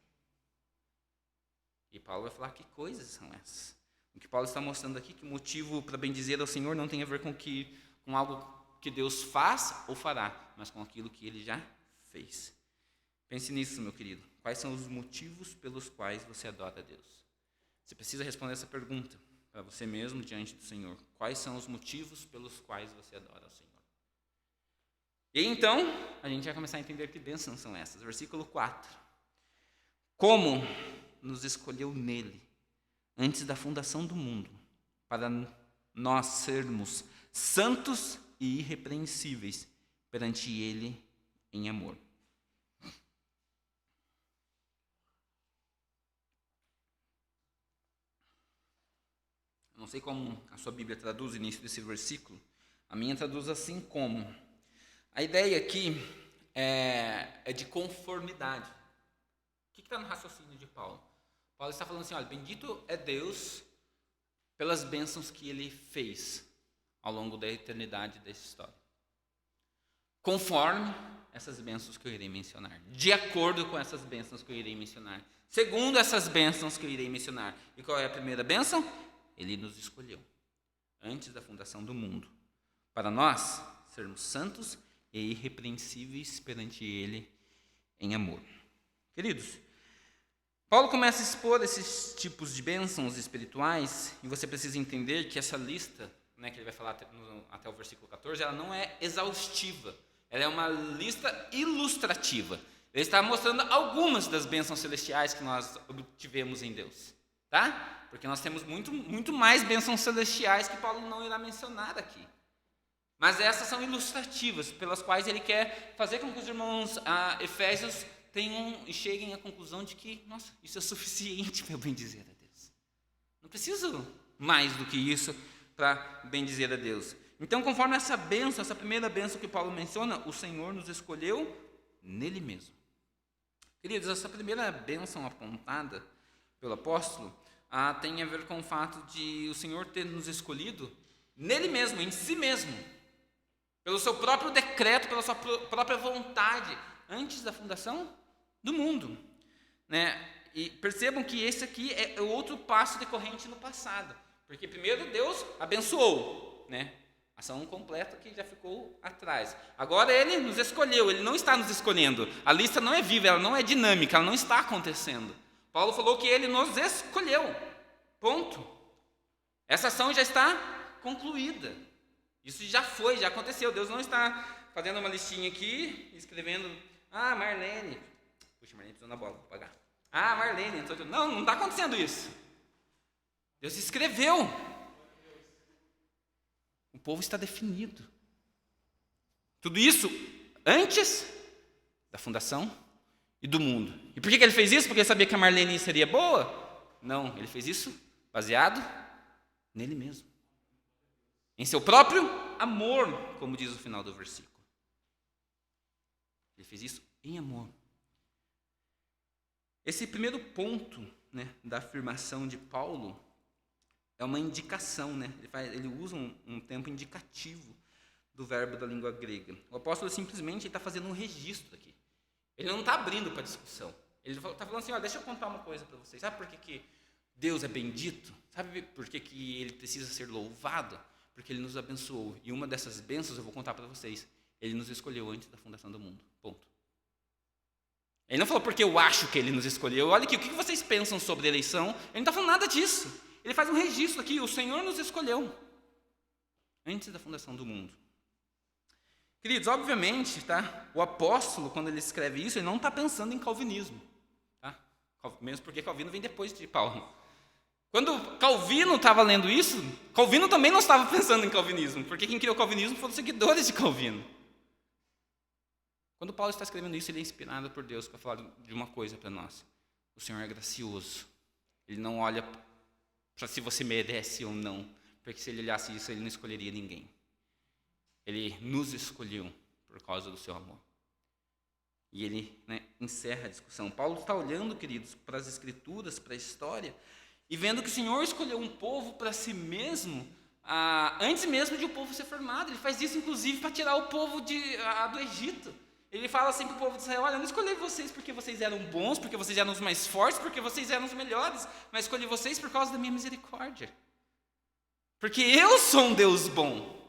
[SPEAKER 1] E Paulo vai falar que coisas são essas. O que Paulo está mostrando aqui, que o motivo para bendizer ao Senhor não tem a ver com algo que Deus faz ou fará, mas com aquilo que Ele já fez. Pense nisso, meu querido. Quais são os motivos pelos quais você adora a Deus? Você precisa responder essa pergunta para você mesmo diante do Senhor. Quais são os motivos pelos quais você adora ao Senhor? E então, a gente vai começar a entender que bênçãos são essas. Versículo 4. Como nos escolheu nele, antes da fundação do mundo, para nós sermos santos e irrepreensíveis perante Ele em amor. Eu não sei como a sua Bíblia traduz o início desse versículo. A minha traduz assim como. A ideia aqui é de conformidade. O que está no raciocínio de Paulo? Paulo está falando assim, olha, bendito é Deus pelas bênçãos que Ele fez ao longo da eternidade dessa história. Conforme essas bênçãos que eu irei mencionar. De acordo com essas bênçãos que eu irei mencionar. Segundo essas bênçãos que eu irei mencionar. E qual é a primeira bênção? Ele nos escolheu, antes da fundação do mundo, para nós sermos santos e irrepreensíveis perante Ele em amor. Queridos, Paulo começa a expor esses tipos de bênçãos espirituais, e você precisa entender que essa lista, né, que ele vai falar até o versículo 14, ela não é exaustiva, ela é uma lista ilustrativa. Ele está mostrando algumas das bênçãos celestiais que nós obtivemos em Deus, tá? Porque nós temos muito mais bênçãos celestiais que Paulo não irá mencionar aqui. Mas essas são ilustrativas, pelas quais ele quer fazer com que os irmãos efésios tenham e cheguem à conclusão de que, nossa, isso é suficiente para eu bendizer a Deus. Não preciso mais do que isso para bendizer a Deus. Então, conforme essa bênção, essa primeira bênção que Paulo menciona, o Senhor nos escolheu nele mesmo. Queridos, essa primeira bênção apontada pelo apóstolo tem a ver com o fato de o Senhor ter nos escolhido nele mesmo, em si mesmo, pelo seu próprio decreto, pela sua própria vontade, antes da fundação do mundo, né? E percebam que esse aqui é outro passo decorrente no passado, porque primeiro Deus abençoou, né? Ação completa que já ficou atrás. Agora Ele nos escolheu, Ele não está nos escolhendo. A lista não é viva, ela não é dinâmica, ela não está acontecendo. Paulo falou que Ele nos escolheu, ponto. Essa ação já está concluída. Isso já foi, já aconteceu. Deus não está fazendo uma listinha aqui, escrevendo, Marlene. Puxa, Marlene pisou na bola, vou pagar. Marlene, não está acontecendo isso. Deus escreveu. O povo está definido. Tudo isso antes da fundação e do mundo. E por que ele fez isso? Porque ele sabia que a Marlene seria boa? Não, ele fez isso baseado nele mesmo. Em seu próprio amor, como diz o final do versículo. Ele fez isso em amor. Esse primeiro ponto, né, da afirmação de Paulo é uma indicação, né? Ele usa um tempo indicativo do verbo da língua grega. O apóstolo simplesmente está fazendo um registro aqui. Ele não está abrindo para discussão. Ele está falando assim, deixa eu contar uma coisa para vocês. Sabe por que Deus é bendito? Sabe por que Ele precisa ser louvado? Porque Ele nos abençoou. E uma dessas bênçãos eu vou contar para vocês. Ele nos escolheu antes da fundação do mundo. Ponto. Ele não falou porque eu acho que Ele nos escolheu. Olha aqui, o que vocês pensam sobre a eleição? Ele não está falando nada disso. Ele faz um registro aqui, o Senhor nos escolheu antes da fundação do mundo. Queridos, obviamente, tá? O apóstolo, quando ele escreve isso, ele não está pensando em calvinismo. Tá? Mesmo porque Calvino vem depois de Paulo. Quando Calvino estava lendo isso, Calvino também não estava pensando em calvinismo, porque quem criou o calvinismo foram os seguidores de Calvino. Quando Paulo está escrevendo isso, ele é inspirado por Deus para falar de uma coisa para nós. O Senhor é gracioso. Ele não olha para se você merece ou não, porque se ele olhasse isso, ele não escolheria ninguém. Ele nos escolheu por causa do seu amor. E ele, encerra a discussão. Paulo está olhando, queridos, para as Escrituras, para a história, e vendo que o Senhor escolheu um povo para si mesmo, antes mesmo de o povo ser formado. Ele faz isso, inclusive, para tirar o povo do Egito. Ele fala assim para o povo de Israel, olha, eu não escolhi vocês porque vocês eram bons, porque vocês eram os mais fortes, porque vocês eram os melhores, mas escolhi vocês por causa da minha misericórdia. Porque eu sou um Deus bom.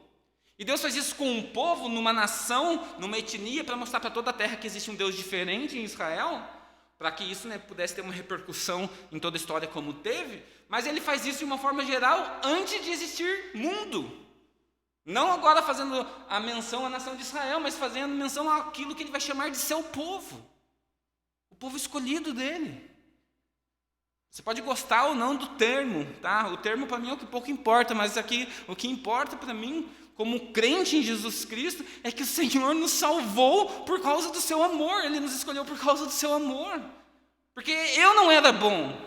[SPEAKER 1] E Deus faz isso com um povo, numa nação, numa etnia, para mostrar para toda a terra que existe um Deus diferente em Israel, para que isso pudesse ter uma repercussão em toda a história como teve, mas ele faz isso de uma forma geral antes de existir mundo. Não agora fazendo a menção à nação de Israel, mas fazendo menção àquilo que ele vai chamar de seu povo. O povo escolhido dele. Você pode gostar ou não do termo, tá? O termo para mim é o que pouco importa, mas aqui o que importa para mim, como crente em Jesus Cristo, é que o Senhor nos salvou por causa do seu amor. Ele nos escolheu por causa do seu amor. Porque eu não era bom,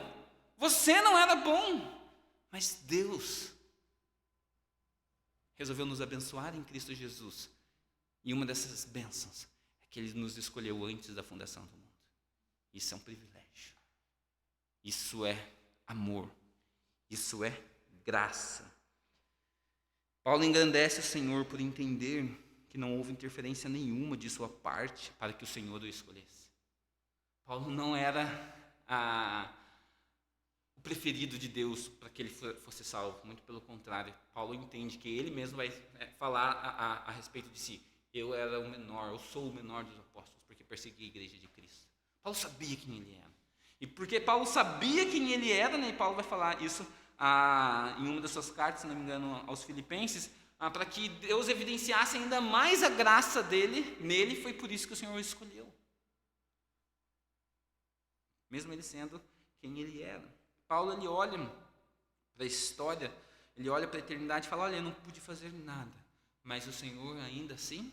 [SPEAKER 1] você não era bom, mas Deus resolveu nos abençoar em Cristo Jesus. E uma dessas bênçãos é que Ele nos escolheu antes da fundação do mundo. Isso é um privilégio. Isso é amor. Isso é graça. Paulo engrandece o Senhor por entender que não houve interferência nenhuma de sua parte para que o Senhor o escolhesse. Paulo não era o preferido de Deus para que ele fosse salvo. Muito pelo contrário, Paulo entende que ele mesmo vai falar a respeito de si. Eu era o menor, eu sou o menor dos apóstolos, porque persegui a igreja de Cristo. Paulo sabia quem ele era. E porque Paulo sabia quem ele era, né, e Paulo vai falar isso em uma das suas cartas, se não me engano, aos Filipenses, para que Deus evidenciasse ainda mais a graça nele, foi por isso que o Senhor o escolheu. Mesmo ele sendo quem ele era. Paulo, ele olha para a história, ele olha para a eternidade e fala, olha, eu não pude fazer nada, mas o Senhor ainda assim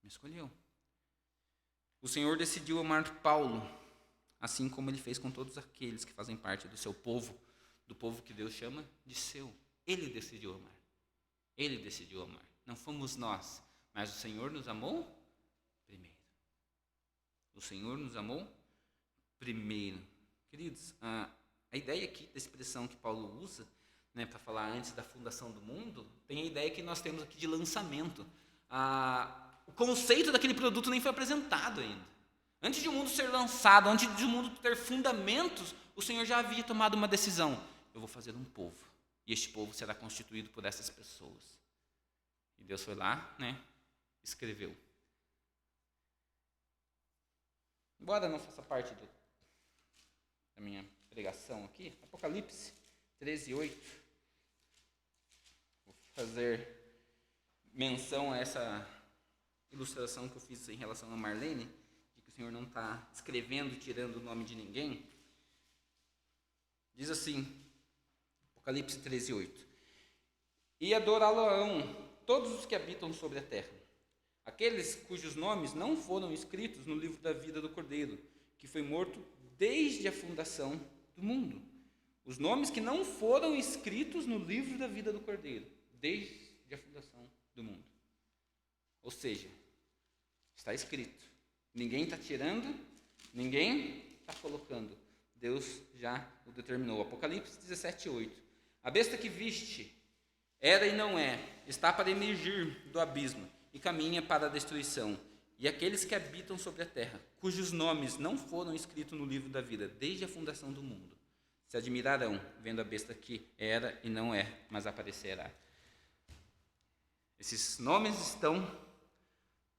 [SPEAKER 1] me escolheu. O Senhor decidiu amar Paulo, assim como ele fez com todos aqueles que fazem parte do seu povo, do povo que Deus chama de seu. Ele decidiu amar. Ele decidiu amar. Não fomos nós, mas o Senhor nos amou primeiro. O Senhor nos amou primeiro. Queridos, a ideia aqui da expressão que Paulo usa, né, para falar antes da fundação do mundo, tem a ideia que nós temos aqui de lançamento. O conceito daquele produto nem foi apresentado ainda. Antes de o mundo ser lançado, antes de o mundo ter fundamentos, o Senhor já havia tomado uma decisão. Eu vou fazer um povo, e este povo será constituído por essas pessoas. E Deus foi lá, né, escreveu. Embora não faça parte da minha pregação aqui, Apocalipse 13:8. Vou fazer menção a essa ilustração que eu fiz em relação a Marlene, de que o Senhor não está escrevendo, tirando o nome de ninguém. Diz assim, Apocalipse 13:8. E adorá-lo-ão todos os que habitam sobre a terra, aqueles cujos nomes não foram escritos no livro da vida do Cordeiro, que foi morto desde a fundação do mundo. Os nomes que não foram escritos no livro da vida do Cordeiro, desde a fundação do mundo. Ou seja, está escrito. Ninguém está tirando, ninguém está colocando. Deus já o determinou. Apocalipse 17:8. A besta que viste era e não é, está para emergir do abismo e caminha para a destruição. E aqueles que habitam sobre a terra, cujos nomes não foram escritos no livro da vida desde a fundação do mundo, se admirarão vendo a besta que era e não é, mas aparecerá. Esses nomes estão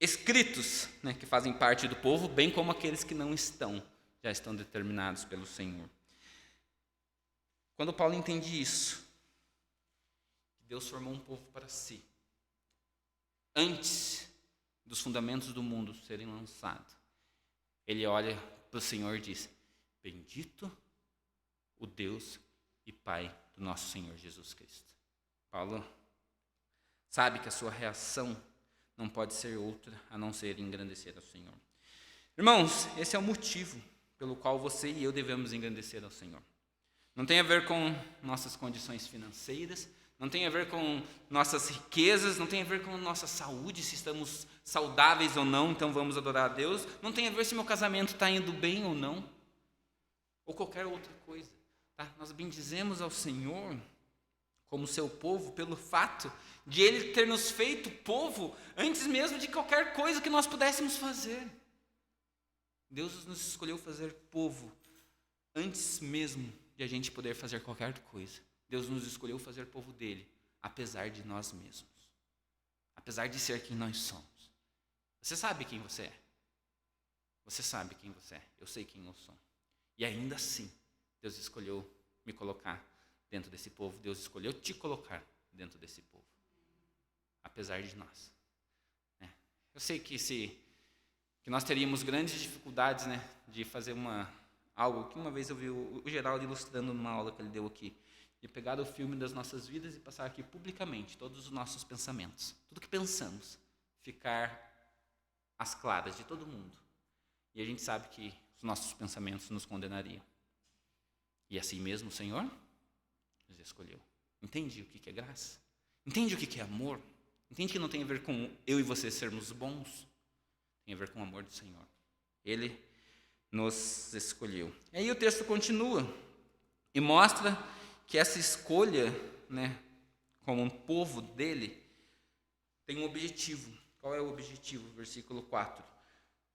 [SPEAKER 1] escritos, né, que fazem parte do povo, bem como aqueles que não estão, já estão determinados pelo Senhor. Quando Paulo entende isso, Deus formou um povo para si, antes dos fundamentos do mundo serem lançados, ele olha para o Senhor e diz, bendito o Deus e Pai do nosso Senhor Jesus Cristo. Paulo sabe que a sua reação não pode ser outra a não ser engrandecer ao Senhor. Irmãos, esse é o motivo pelo qual você e eu devemos engrandecer ao Senhor. Não tem a ver com nossas condições financeiras, não tem a ver com nossas riquezas, não tem a ver com nossa saúde, se estamos saudáveis ou não, então vamos adorar a Deus. Não tem a ver se meu casamento está indo bem ou não, ou qualquer outra coisa. Tá? Nós bendizemos ao Senhor como seu povo pelo fato de Ele ter nos feito povo antes mesmo de qualquer coisa que nós pudéssemos fazer. Deus nos escolheu fazer povo antes mesmo de a gente poder fazer qualquer coisa. Deus nos escolheu fazer povo dele, apesar de nós mesmos. Apesar de ser quem nós somos. Você sabe quem você é. Você sabe quem você é. Eu sei quem eu sou. E ainda assim, Deus escolheu me colocar dentro desse povo. Deus escolheu te colocar dentro desse povo. Apesar de nós. Eu sei que nós teríamos grandes dificuldades, né, de fazer algo que uma vez eu vi o Geraldo ilustrando numa aula que ele deu aqui. De pegar o filme das nossas vidas e passar aqui publicamente todos os nossos pensamentos. Tudo que pensamos. Ficar às claras de todo mundo. E a gente sabe que os nossos pensamentos nos condenariam. E assim mesmo o Senhor nos escolheu. Entende o que é graça? Entende o que é amor? Entende que não tem a ver com eu e você sermos bons? Tem a ver com o amor do Senhor. Ele nos escolheu. E aí o texto continua e mostra que essa escolha, né, como um povo dele, tem um objetivo. Qual é o objetivo? Versículo 4.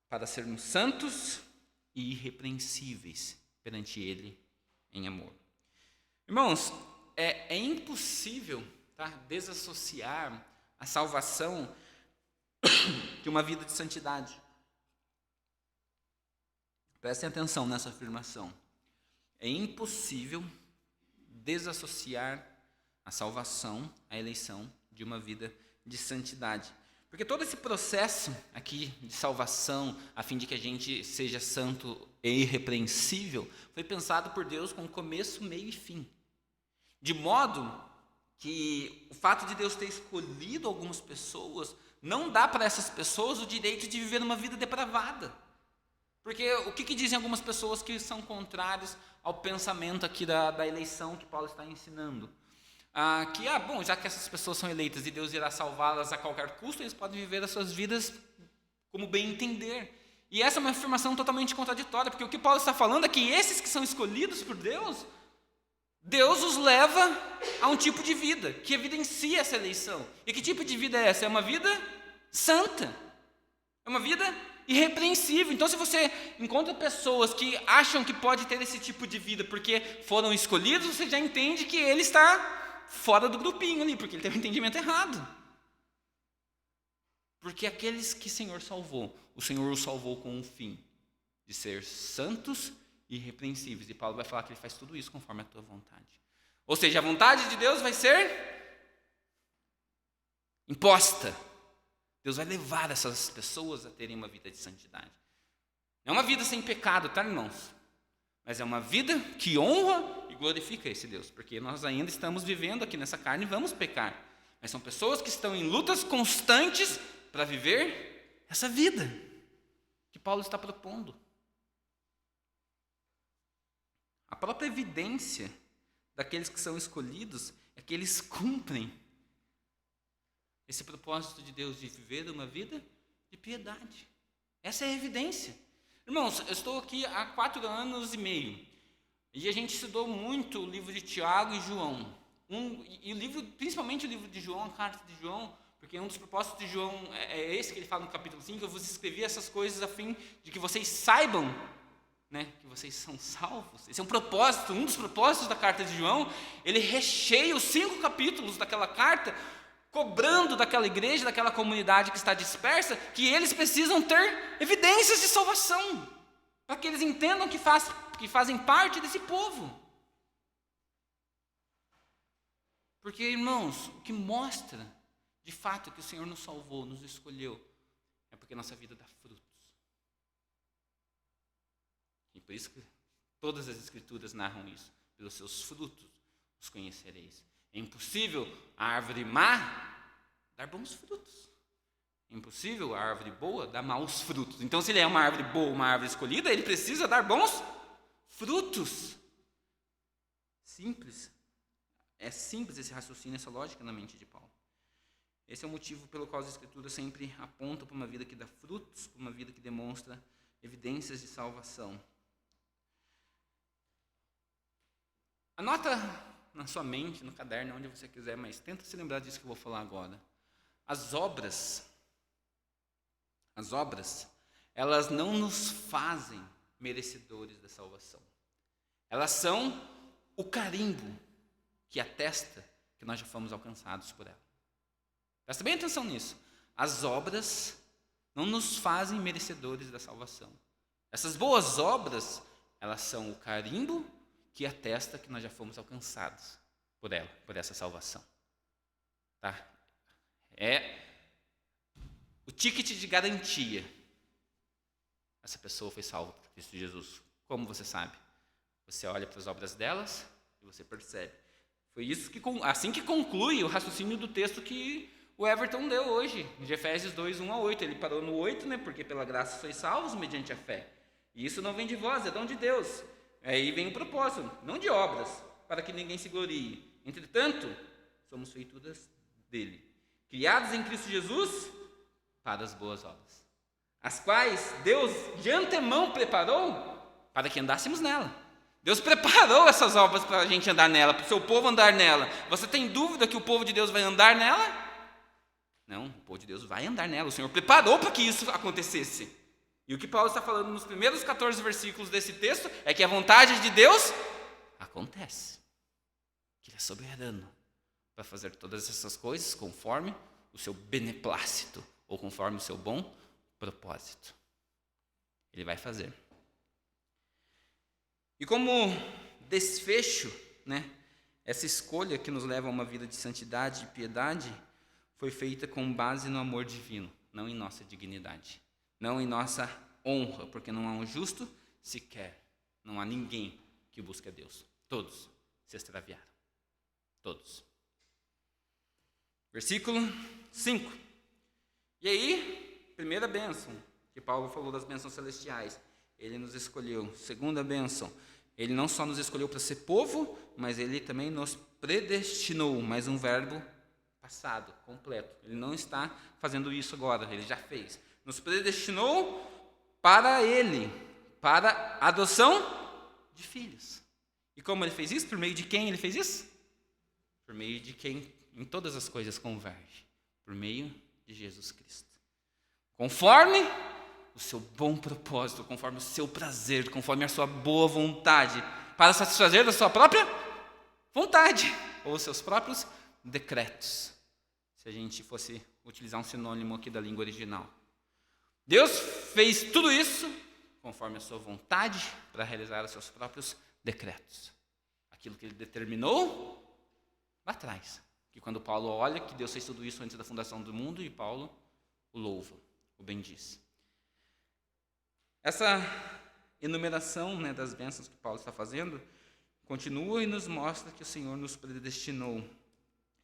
[SPEAKER 1] Para sermos santos e irrepreensíveis perante ele em amor. Irmãos, é impossível, tá, desassociar a salvação de uma vida de santidade. Prestem atenção nessa afirmação. É impossível desassociar a salvação, a eleição de uma vida de santidade. Porque todo esse processo aqui de salvação, a fim de que a gente seja santo e irrepreensível, foi pensado por Deus com começo, meio e fim. De modo que o fato de Deus ter escolhido algumas pessoas não dá para essas pessoas o direito de viver uma vida depravada. Porque o que dizem algumas pessoas que são contrárias ao pensamento aqui da eleição que Paulo está ensinando? Bom, já que essas pessoas são eleitas e Deus irá salvá-las a qualquer custo, eles podem viver as suas vidas como bem entender. E essa é uma afirmação totalmente contraditória, porque o que Paulo está falando é que esses que são escolhidos por Deus, Deus os leva a um tipo de vida que evidencia essa eleição. E que tipo de vida é essa? É uma vida santa. É uma vida irrepreensível. Então, se você encontra pessoas que acham que pode ter esse tipo de vida porque foram escolhidos, você já entende que ele está fora do grupinho ali, porque ele tem um entendimento errado. Porque aqueles que o Senhor os salvou com um fim de ser santos e irrepreensíveis. E Paulo vai falar que ele faz tudo isso conforme a tua vontade. Ou seja, a vontade de Deus vai ser imposta. Deus vai levar essas pessoas a terem uma vida de santidade. Não é uma vida sem pecado, tá, irmãos? Mas é uma vida que honra e glorifica esse Deus. Porque nós ainda estamos vivendo aqui nessa carne e vamos pecar. Mas são pessoas que estão em lutas constantes para viver essa vida que Paulo está propondo. A própria evidência daqueles que são escolhidos é que eles cumprem esse propósito de Deus de viver uma vida de piedade. Essa é a evidência. Irmãos, eu estou aqui há 4 anos e meio e a gente estudou muito o livro de Tiago e João. Principalmente o livro de João, a carta de João, porque um dos propósitos de João é esse que ele fala no capítulo 5, eu vos escrevi essas coisas a fim de que vocês saibam, que vocês são salvos. Esse é um dos propósitos da carta de João. Ele recheia os 5 capítulos daquela carta, cobrando daquela igreja, daquela comunidade que está dispersa, que eles precisam ter evidências de salvação, para que eles entendam que fazem parte desse povo. Porque, irmãos, o que mostra, de fato, que o Senhor nos salvou, nos escolheu, é porque nossa vida dá frutos. E por isso que todas as Escrituras narram isso. Pelos seus frutos os conhecereis. É impossível a árvore má dar bons frutos. É impossível a árvore boa dar maus frutos. Então, se ele é uma árvore boa, uma árvore escolhida, ele precisa dar bons frutos. Simples. É simples esse raciocínio, essa lógica na mente de Paulo. Esse é o motivo pelo qual as Escrituras sempre apontam para uma vida que dá frutos, para uma vida que demonstra evidências de salvação. Anota na sua mente, no caderno, onde você quiser, mas tenta se lembrar disso que eu vou falar agora. As obras, elas não nos fazem merecedores da salvação. Elas são o carimbo que atesta que nós já fomos alcançados por ela. Presta bem atenção nisso. As obras não nos fazem merecedores da salvação. Essas boas obras, elas são o carimbo que atesta que nós já fomos alcançados por ela, por essa salvação. Tá? É o ticket de garantia. Essa pessoa foi salva por Cristo Jesus. Como você sabe? Você olha para as obras delas e você percebe. Foi isso assim que conclui o raciocínio do texto que o Everton deu hoje, de Efésios 2, 1-8. Ele parou no 8, porque pela graça sois salvos mediante a fé. E isso não vem de vós, é dom de Deus. Aí vem o propósito, não de obras, para que ninguém se glorie. Entretanto, somos feituras dele, criados em Cristo Jesus para as boas obras, as quais Deus de antemão preparou para que andássemos nela. Deus preparou essas obras para a gente andar nela, para o seu povo andar nela. Você tem dúvida que o povo de Deus vai andar nela? Não, o povo de Deus vai andar nela. O Senhor preparou para que isso acontecesse. E o que Paulo está falando nos primeiros 14 versículos desse texto é que a vontade de Deus acontece. que Ele é soberano para fazer todas essas coisas conforme o seu beneplácito ou conforme o seu bom propósito. Ele vai fazer. E como desfecho, né, essa escolha que nos leva a uma vida de santidade e piedade foi feita com base no amor divino, não em nossa dignidade, não em nossa honra, porque não há um justo sequer, não há ninguém que busque a Deus. Todos se extraviaram. Todos. Versículo 5. E aí, primeira bênção, que Paulo falou das bênçãos celestiais. Ele nos escolheu. Segunda bênção, ele não só nos escolheu para ser povo, mas ele também nos predestinou. Mais um verbo passado, completo. Ele não está fazendo isso agora, ele já fez. Nos predestinou para ele, para a adoção de filhos. E como ele fez isso? Por meio de quem ele fez isso? Por meio de quem em todas as coisas converge. Por meio de Jesus Cristo. Conforme o seu bom propósito, conforme o seu prazer, conforme a sua boa vontade, para satisfazer a sua própria vontade, ou os seus próprios decretos, se a gente fosse utilizar um sinônimo aqui da língua original. Deus fez tudo isso conforme a sua vontade para realizar os seus próprios decretos. Aquilo que ele determinou lá atrás. Que quando Paulo olha que Deus fez tudo isso antes da fundação do mundo, e Paulo o louva, o bendiz. Essa enumeração, né, das bênçãos que Paulo está fazendo continua e nos mostra que o Senhor nos predestinou.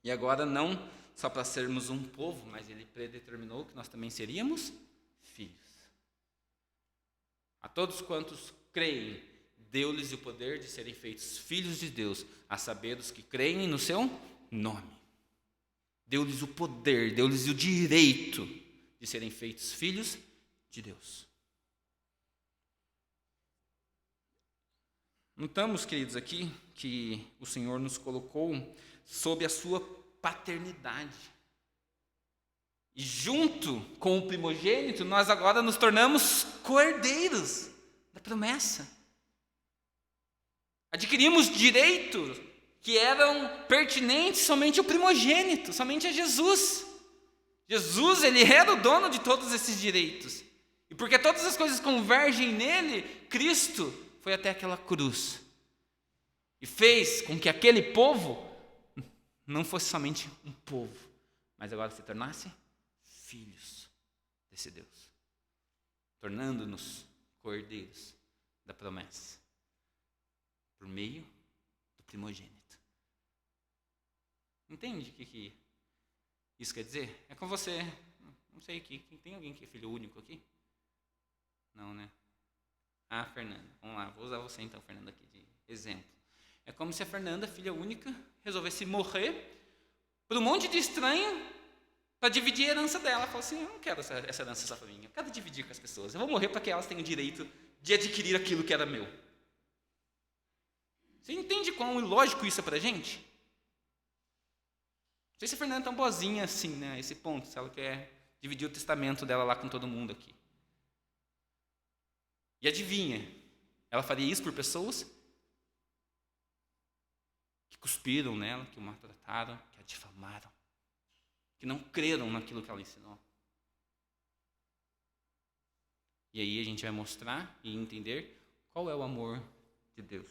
[SPEAKER 1] E agora não só para sermos um povo, mas Ele predeterminou que nós também seríamos filhos. A todos quantos creem, deu-lhes o poder de serem feitos filhos de Deus, a saber, os que creem no seu nome. Deu-lhes o poder, deu-lhes o direito de serem feitos filhos de Deus. Notamos, queridos, aqui que o Senhor nos colocou sob a sua paternidade. E junto com o primogênito, nós agora nos tornamos cordeiros da promessa. Adquirimos direitos que eram pertinentes somente ao primogênito, somente a Jesus. Jesus, ele era o dono de todos esses direitos. E porque todas as coisas convergem nele, Cristo foi até aquela cruz e fez com que aquele povo não fosse somente um povo, mas agora se tornasse filhos desse Deus, tornando-nos cordeiros da promessa, por meio do primogênito. Entende o que isso quer dizer? É com você, não sei aqui, tem alguém que é filho único aqui? Não, né? Ah, Fernanda, vamos lá, vou usar você então, Fernanda, aqui de exemplo. É como se a Fernanda, filha única, resolvesse morrer por um monte de estranho para dividir a herança dela. Ela falou assim, eu não quero essa herança só para mim, eu quero dividir com as pessoas. Eu vou morrer para que elas tenham o direito de adquirir aquilo que era meu. Você entende quão ilógico isso é para a gente? Não sei se a Fernanda é tão boazinha assim, né, a esse ponto, se ela quer dividir o testamento dela lá com todo mundo aqui. E adivinha, ela faria isso por pessoas que cuspiram nela, que o maltrataram, que a difamaram, que não creram naquilo que ela ensinou. E aí a gente vai mostrar e entender qual é o amor de Deus.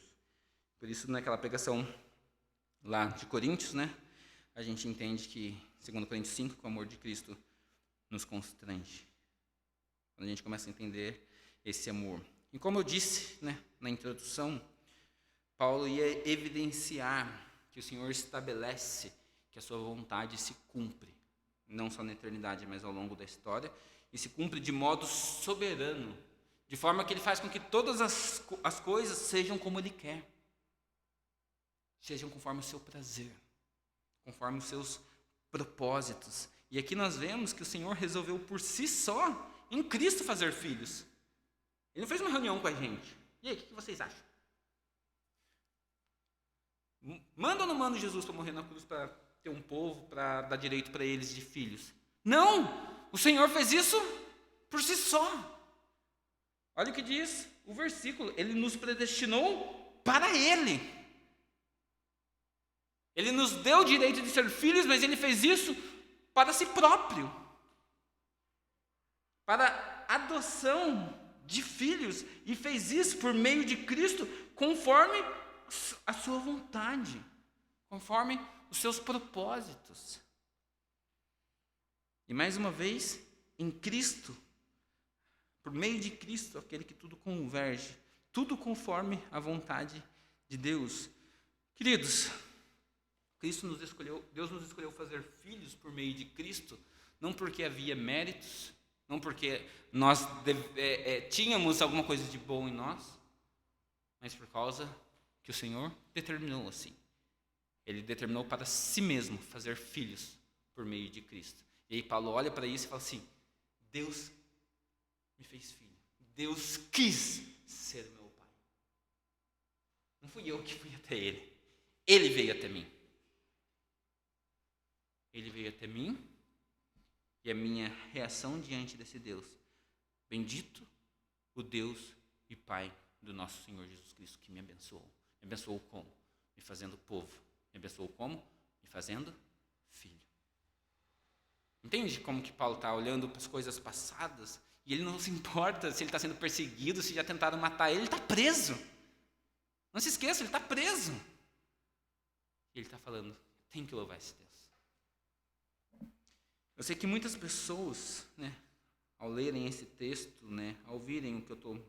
[SPEAKER 1] Por isso, naquela pregação lá de Coríntios, né, a gente entende que, segundo Coríntios 5, que o amor de Cristo nos constrange. Quando a gente começa a entender esse amor. E como eu disse, né, na introdução, Paulo ia evidenciar que o Senhor estabelece que a sua vontade se cumpre, não só na eternidade, mas ao longo da história, e se cumpre de modo soberano, de forma que Ele faz com que todas as coisas sejam como Ele quer, sejam conforme o seu prazer, conforme os seus propósitos. E aqui nós vemos que o Senhor resolveu por si só, em Cristo, fazer filhos. Ele não fez uma reunião com a gente. E aí, o que vocês acham? Manda ou não manda Jesus para morrer na cruz para ter um povo, para dar direito para eles de filhos? Não! O Senhor fez isso por si só. Olha o que diz o versículo. Ele nos predestinou para Ele. Ele nos deu o direito de ser filhos, mas ele fez isso para si próprio, para adoção de filhos, e fez isso por meio de Cristo, conforme a sua vontade, conforme os seus propósitos. E mais uma vez, em Cristo, por meio de Cristo, aquele que tudo converge, tudo conforme a vontade de Deus. Queridos, Deus nos escolheu fazer filhos por meio de Cristo, não porque havia méritos, não porque nós tínhamos alguma coisa de bom em nós, mas por causa que o Senhor determinou assim. Ele determinou para si mesmo fazer filhos por meio de Cristo. E aí Paulo olha para isso e fala assim: Deus me fez filho. Deus quis ser meu pai. Não fui eu que fui até ele. Ele veio até mim. Ele veio até mim, e a minha reação diante desse Deus: bendito o Deus e Pai do nosso Senhor Jesus Cristo, que me abençoou. Me abençoou como? Me fazendo povo. Me abençoou como? Me fazendo filho. Entende como que Paulo está olhando para as coisas passadas, e ele não se importa se ele está sendo perseguido, se já tentaram matar ele está preso. Não se esqueça, ele está preso. E ele está falando: tem que louvar esse Deus. Eu sei que muitas pessoas, ao lerem esse texto, ao ouvirem o que eu estou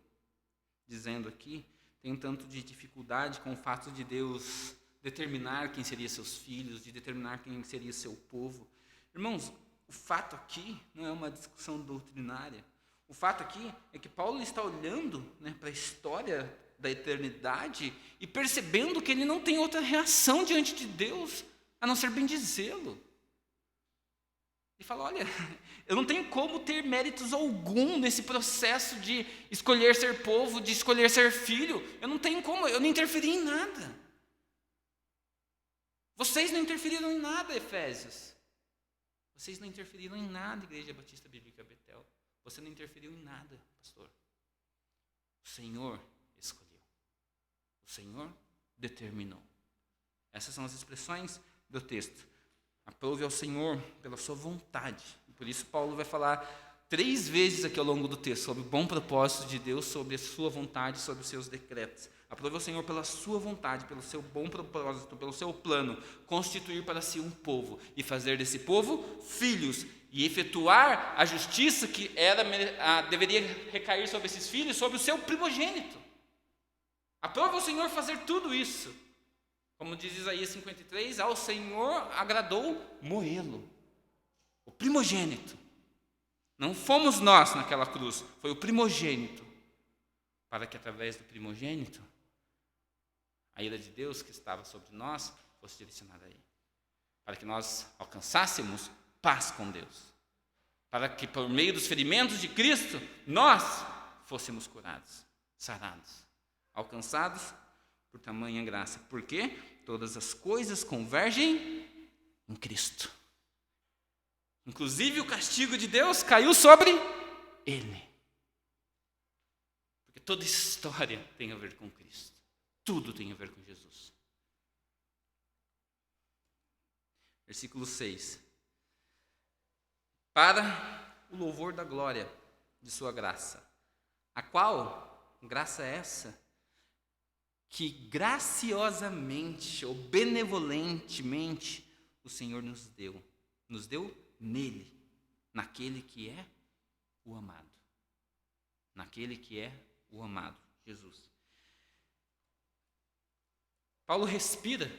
[SPEAKER 1] dizendo aqui, têm um tanto de dificuldade com o fato de Deus determinar quem seria seus filhos, de determinar quem seria seu povo. Irmãos, o fato aqui não é uma discussão doutrinária. O fato aqui é que Paulo está olhando para a história da eternidade e percebendo que ele não tem outra reação diante de Deus a não ser bendizê-lo. Ele fala: olha, eu não tenho como ter méritos algum nesse processo de escolher ser povo, de escolher ser filho. Eu não tenho como, eu não interferi em nada. Vocês não interferiram em nada, Efésios. Vocês não interferiram em nada, Igreja Batista Bíblica Betel. Você não interferiu em nada, pastor. O Senhor escolheu. O Senhor determinou. Essas são as expressões do texto. Aprove ao Senhor pela sua vontade. Por isso Paulo vai falar 3 vezes aqui ao longo do texto sobre o bom propósito de Deus, sobre a sua vontade, sobre os seus decretos. Aprove ao Senhor pela sua vontade, pelo seu bom propósito, pelo seu plano, constituir para si um povo e fazer desse povo filhos e efetuar a justiça que deveria recair sobre esses filhos, sobre o seu primogênito. Aprove ao Senhor fazer tudo isso. Como diz Isaías 53, ao Senhor agradou moê-lo, o primogênito. Não fomos nós naquela cruz, foi o primogênito, para que através do primogênito, a ira de Deus que estava sobre nós fosse direcionada a ele. Para que nós alcançássemos paz com Deus. Para que por meio dos ferimentos de Cristo, nós fôssemos curados, sarados, alcançados por tamanha graça. Por quê? Todas as coisas convergem em Cristo. Inclusive o castigo de Deus caiu sobre ele. Porque toda história tem a ver com Cristo. Tudo tem a ver com Jesus. Versículo 6. Para o louvor da glória de sua graça, a qual graça é essa? Que graciosamente ou benevolentemente o Senhor nos deu nele, naquele que é o amado. Naquele que é o amado, Jesus. Paulo respira,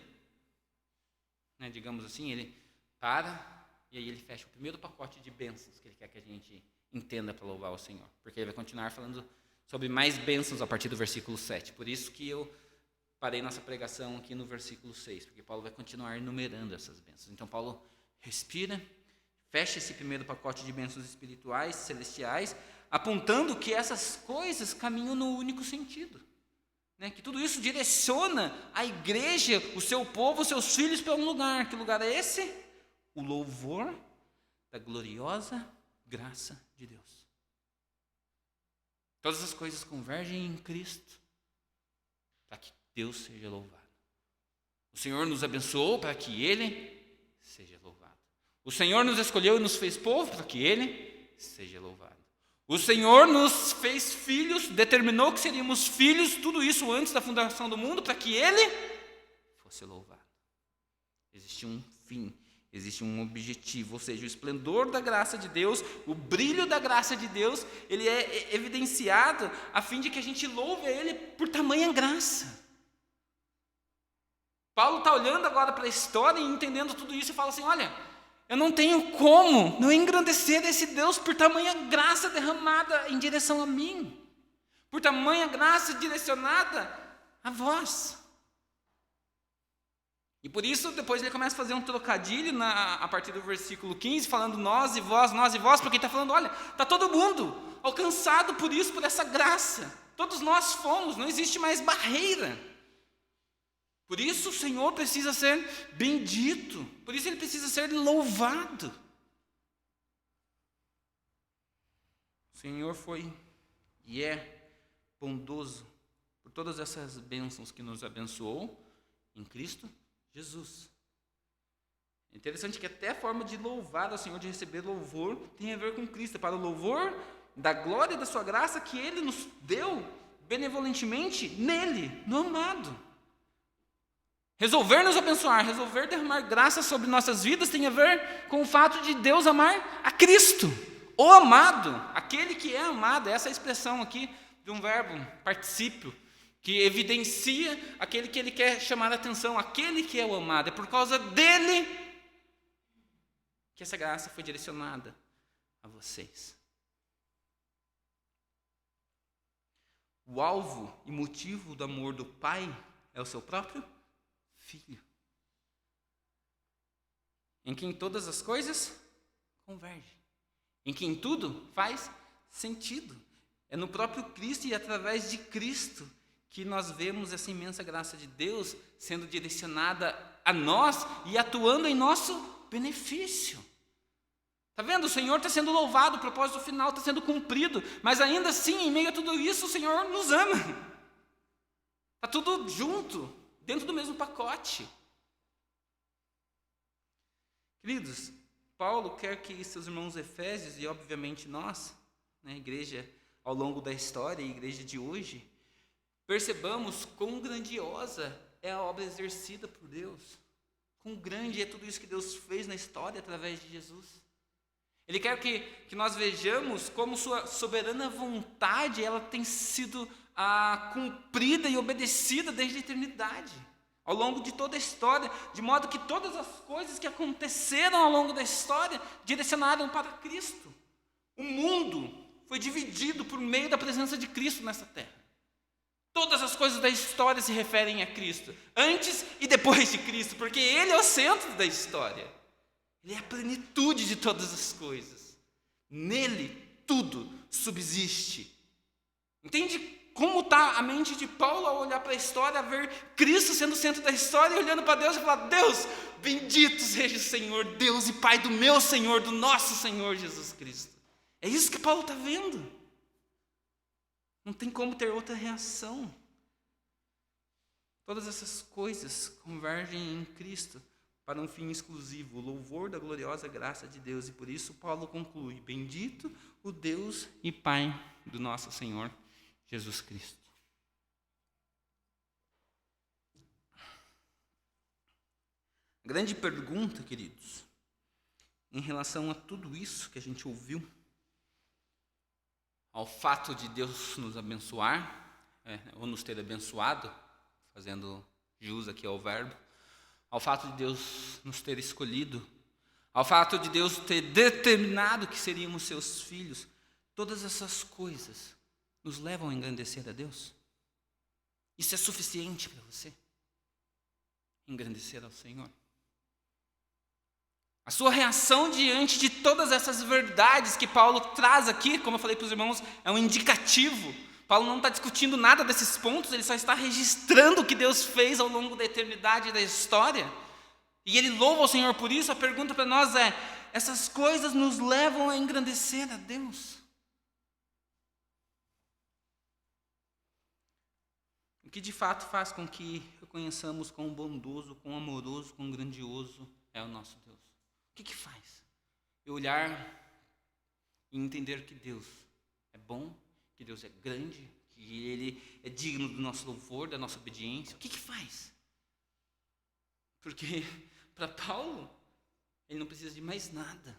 [SPEAKER 1] digamos assim, ele para e aí ele fecha o primeiro pacote de bênçãos que ele quer que a gente entenda para louvar o Senhor. Porque ele vai continuar falando sobre mais bênçãos a partir do versículo 7. Por isso que eu parei nossa pregação aqui no versículo 6, porque Paulo vai continuar enumerando essas bênçãos. Então Paulo respira, fecha esse primeiro pacote de bênçãos espirituais, celestiais, apontando que essas coisas caminham no único sentido. Que tudo isso direciona a igreja, o seu povo, os seus filhos para um lugar. Que lugar é esse? O louvor da gloriosa graça de Deus. Todas as coisas convergem em Cristo para que Deus seja louvado. O Senhor nos abençoou para que Ele seja louvado. O Senhor nos escolheu e nos fez povo para que Ele seja louvado. O Senhor nos fez filhos, determinou que seríamos filhos, tudo isso antes da fundação do mundo, para que Ele fosse louvado. Existe um fim, existe um objetivo, ou seja, o esplendor da graça de Deus, o brilho da graça de Deus, ele é evidenciado a fim de que a gente louve a Ele por tamanha graça. Paulo está olhando agora para a história e entendendo tudo isso e fala assim, olha, eu não tenho como não engrandecer esse Deus por tamanha graça derramada em direção a mim, por tamanha graça direcionada a vós. E por isso, depois ele começa a fazer um trocadilho a partir do versículo 15, falando nós e vós, porque ele está falando, olha, está todo mundo alcançado por isso, por essa graça. Todos nós fomos, não existe mais barreira. Por isso o Senhor precisa ser bendito, por isso Ele precisa ser louvado. O Senhor foi e é bondoso por todas essas bênçãos que nos abençoou em Cristo Jesus. É interessante que até a forma de louvar ao Senhor, de receber louvor, tem a ver com Cristo, para o louvor da glória e da sua graça que Ele nos deu benevolentemente nele, no amado. Resolver nos abençoar, resolver derramar graça sobre nossas vidas tem a ver com o fato de Deus amar a Cristo, o amado, aquele que é amado. Essa é a expressão aqui de um verbo, particípio, que evidencia aquele que Ele quer chamar a atenção, aquele que é o amado. É por causa dele que essa graça foi direcionada a vocês. O alvo e motivo do amor do Pai é o seu próprio Filho, em quem todas as coisas convergem, em quem tudo faz sentido. É no próprio Cristo e através de Cristo que nós vemos essa imensa graça de Deus sendo direcionada a nós e atuando em nosso benefício. Está vendo? O Senhor está sendo louvado, o propósito final está sendo cumprido, mas ainda assim, em meio a tudo isso, o Senhor nos ama. Está tudo junto, dentro do mesmo pacote. Queridos, Paulo quer que seus irmãos efésios, e obviamente nós, a igreja ao longo da história, a igreja de hoje, percebamos quão grandiosa é a obra exercida por Deus, quão grande é tudo isso que Deus fez na história através de Jesus. Ele quer que nós vejamos como sua soberana vontade ela tem sido cumprida e obedecida desde a eternidade, ao longo de toda a história, de modo que todas as coisas que aconteceram ao longo da história direcionaram para Cristo. O mundo foi dividido por meio da presença de Cristo nessa terra. Todas as coisas da história se referem a Cristo, antes e depois de Cristo, porque Ele é o centro da história. Ele é a plenitude de todas as coisas. Nele tudo subsiste. Entende como está a mente de Paulo ao olhar para a história, a ver Cristo sendo o centro da história, e olhando para Deus e falar, Deus, bendito seja o Senhor, Deus e Pai do meu Senhor, do nosso Senhor Jesus Cristo. É isso que Paulo está vendo. Não tem como ter outra reação. Todas essas coisas convergem em Cristo para um fim exclusivo, o louvor da gloriosa graça de Deus. E por isso Paulo conclui, bendito o Deus e Pai do nosso Senhor Jesus Cristo. Grande pergunta, queridos, em relação a tudo isso que a gente ouviu, ao fato de Deus nos abençoar, ou nos ter abençoado, fazendo jus aqui ao verbo, ao fato de Deus nos ter escolhido, ao fato de Deus ter determinado que seríamos seus filhos, todas essas coisas nos levam a engrandecer a Deus? Isso é suficiente para você? Engrandecer ao Senhor? A sua reação diante de todas essas verdades que Paulo traz aqui, como eu falei para os irmãos, é um indicativo. Paulo não está discutindo nada desses pontos, ele só está registrando o que Deus fez ao longo da eternidade e da história. E ele louva ao Senhor por isso. A pergunta para nós é, essas coisas nos levam a engrandecer a Deus? O que de fato faz com que reconheçamos quão bondoso, quão amoroso, quão grandioso é o nosso Deus? O que faz? Eu olhar e entender que Deus é bom, que Deus é grande, que Ele é digno do nosso louvor, da nossa obediência. O que faz? Porque para Paulo, ele não precisa de mais nada.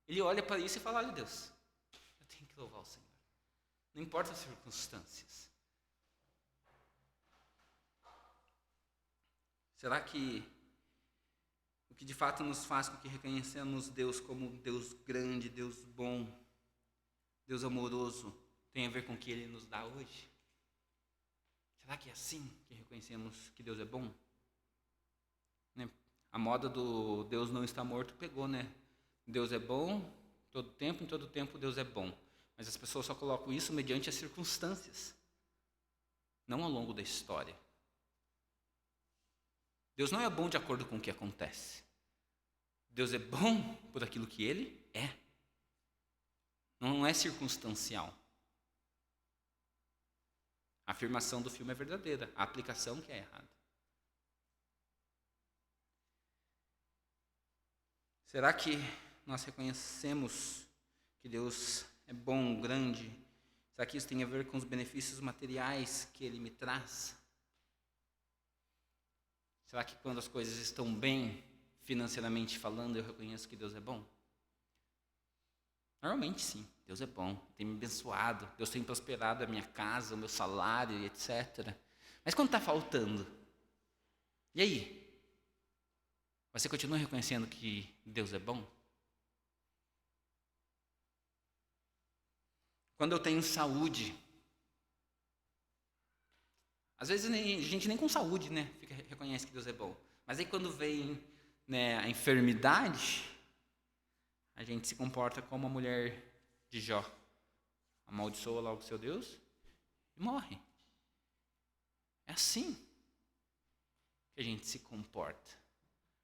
[SPEAKER 1] Ele olha para isso e fala: olha, Deus, eu tenho que louvar o Senhor. Não importa as circunstâncias. Será que o que de fato nos faz com que reconhecemos Deus como Deus grande, Deus bom, Deus amoroso, tem a ver com o que Ele nos dá hoje? Será que é assim que reconhecemos que Deus é bom? Né? A moda do Deus não está morto pegou, né? Deus é bom, todo tempo, em todo tempo Deus é bom. Mas as pessoas só colocam isso mediante as circunstâncias, não ao longo da história. Deus não é bom de acordo com o que acontece. Deus é bom por aquilo que Ele é. Não é circunstancial. A afirmação do filme é verdadeira, a aplicação que é errada. Será que nós reconhecemos que Deus é bom, grande? Será que isso tem a ver com os benefícios materiais que Ele me traz? Será que quando as coisas estão bem, financeiramente falando, eu reconheço que Deus é bom? Normalmente sim, Deus é bom, tem me abençoado, Deus tem prosperado a minha casa, o meu salário, etc. Mas quando está faltando? E aí? Você continua reconhecendo que Deus é bom? Quando eu tenho saúde, às vezes a gente nem com saúde, né, reconhece que Deus é bom. Mas aí quando vem, né, a enfermidade, a gente se comporta como a mulher de Jó. Amaldiçoa logo o seu Deus e morre. É assim que a gente se comporta.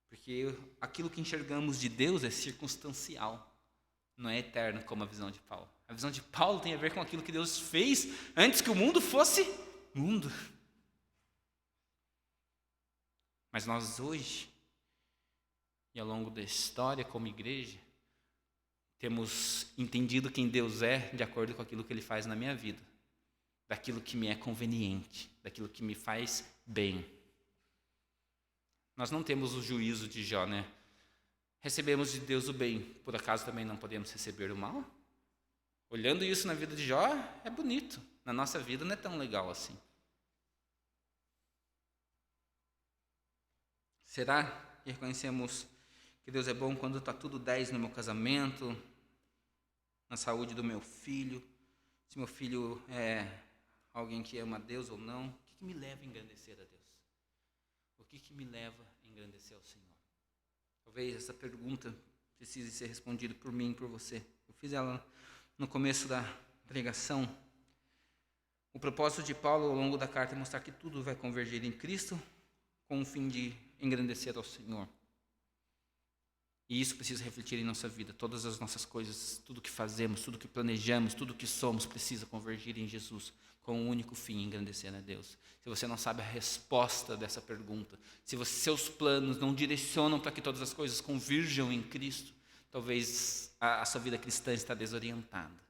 [SPEAKER 1] Porque aquilo que enxergamos de Deus é circunstancial, não é eterno como a visão de Paulo. A visão de Paulo tem a ver com aquilo que Deus fez antes que o mundo fosse mundo. Mas nós hoje, e ao longo da história como igreja, temos entendido quem Deus é de acordo com aquilo que Ele faz na minha vida, daquilo que me é conveniente, daquilo que me faz bem. Nós não temos o juízo de Jó, né? Recebemos de Deus o bem, por acaso também não podemos receber o mal? Olhando isso na vida de Jó, é bonito. Na nossa vida não é tão legal assim. Será que reconhecemos que Deus é bom quando está tudo 10 no meu casamento, na saúde do meu filho, se meu filho é alguém que ama a Deus ou não? O que me leva a engrandecer a Deus? O que me leva a engrandecer ao Senhor? Talvez essa pergunta precise ser respondida por mim e por você. Eu fiz ela no começo da pregação. O propósito de Paulo ao longo da carta é mostrar que tudo vai convergir em Cristo com o fim de engrandecer ao Senhor. E isso precisa refletir em nossa vida. Todas as nossas coisas, tudo que fazemos, tudo que planejamos, tudo que somos, precisa convergir em Jesus com o único fim, engrandecer a Deus. Se você não sabe a resposta dessa pergunta, se seus planos não direcionam para que todas as coisas convirjam em Cristo, talvez a sua vida cristã está desorientada.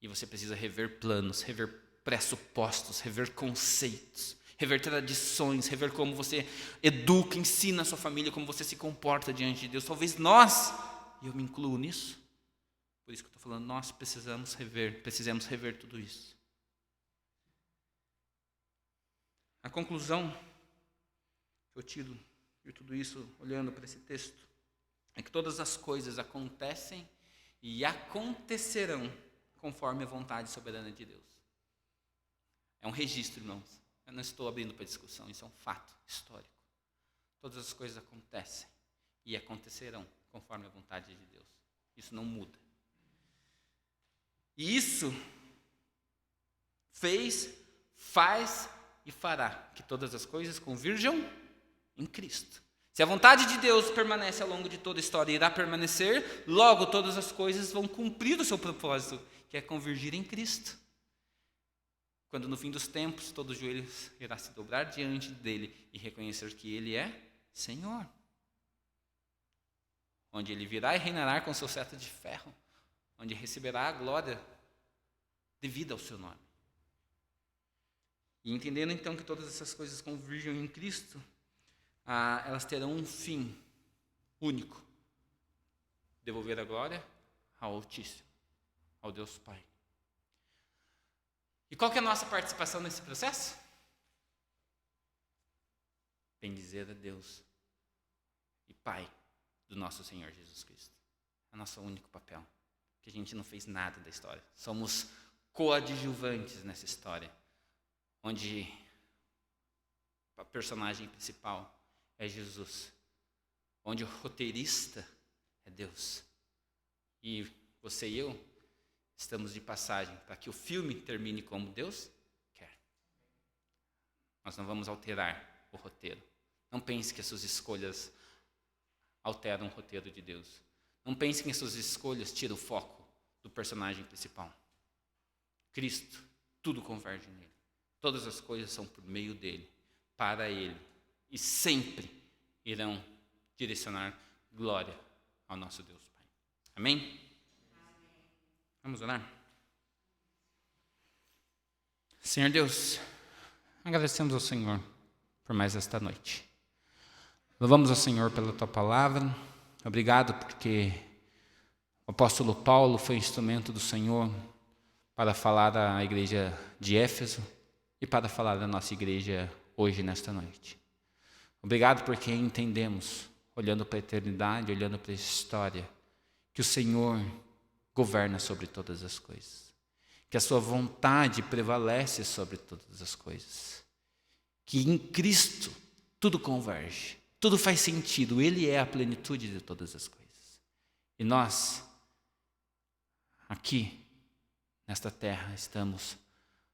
[SPEAKER 1] E você precisa rever planos, rever pressupostos, rever conceitos, rever tradições, rever como você educa, ensina a sua família, como você se comporta diante de Deus. Talvez nós, e eu me incluo nisso, por isso que eu estou falando, nós precisamos rever tudo isso. A conclusão que eu tiro de tudo isso, olhando para esse texto, é que todas as coisas acontecem e acontecerão conforme a vontade soberana de Deus. É um registro, irmãos. Eu não estou abrindo para discussão, isso é um fato histórico. Todas as coisas acontecem e acontecerão conforme a vontade de Deus. Isso não muda. E isso fez, faz e fará que todas as coisas convirjam em Cristo. Se a vontade de Deus permanece ao longo de toda a história e irá permanecer, logo todas as coisas vão cumprir o seu propósito, que é convergir em Cristo. quando no fim dos tempos todo joelho irá se dobrar diante dele e reconhecer que ele é Senhor. Onde ele virá e reinará com seu cetro de ferro, onde receberá a glória devida ao seu nome. E entendendo então que todas essas coisas convergem em Cristo, elas terão um fim único: devolver a glória ao Altíssimo, ao Deus Pai. E qual que é a nossa participação nesse processo? Bendizer a Deus e Pai do nosso Senhor Jesus Cristo. É o nosso único papel, que a gente não fez nada da história. Somos coadjuvantes nessa história, onde a personagem principal é Jesus, onde o roteirista é Deus. E você e eu estamos de passagem para que o filme termine como Deus quer. Nós não vamos alterar o roteiro. Não pense que as suas escolhas alteram o roteiro de Deus. Não pense que as suas escolhas tiram o foco do personagem principal. Cristo, tudo converge nele. Todas as coisas são por meio dele, para ele, e sempre irão direcionar glória ao nosso Deus Pai. Amém? Vamos orar? Senhor Deus, agradecemos ao Senhor por mais esta noite. Louvamos ao Senhor pela Tua palavra. Obrigado porque o apóstolo Paulo foi instrumento do Senhor para falar à igreja de Éfeso e para falar da nossa igreja hoje, nesta noite. Obrigado porque entendemos, olhando para a eternidade, olhando para a história, que o Senhor governa sobre todas as coisas, que a sua vontade prevalece sobre todas as coisas, que em Cristo tudo converge, tudo faz sentido, Ele é a plenitude de todas as coisas. E nós, aqui, nesta terra, estamos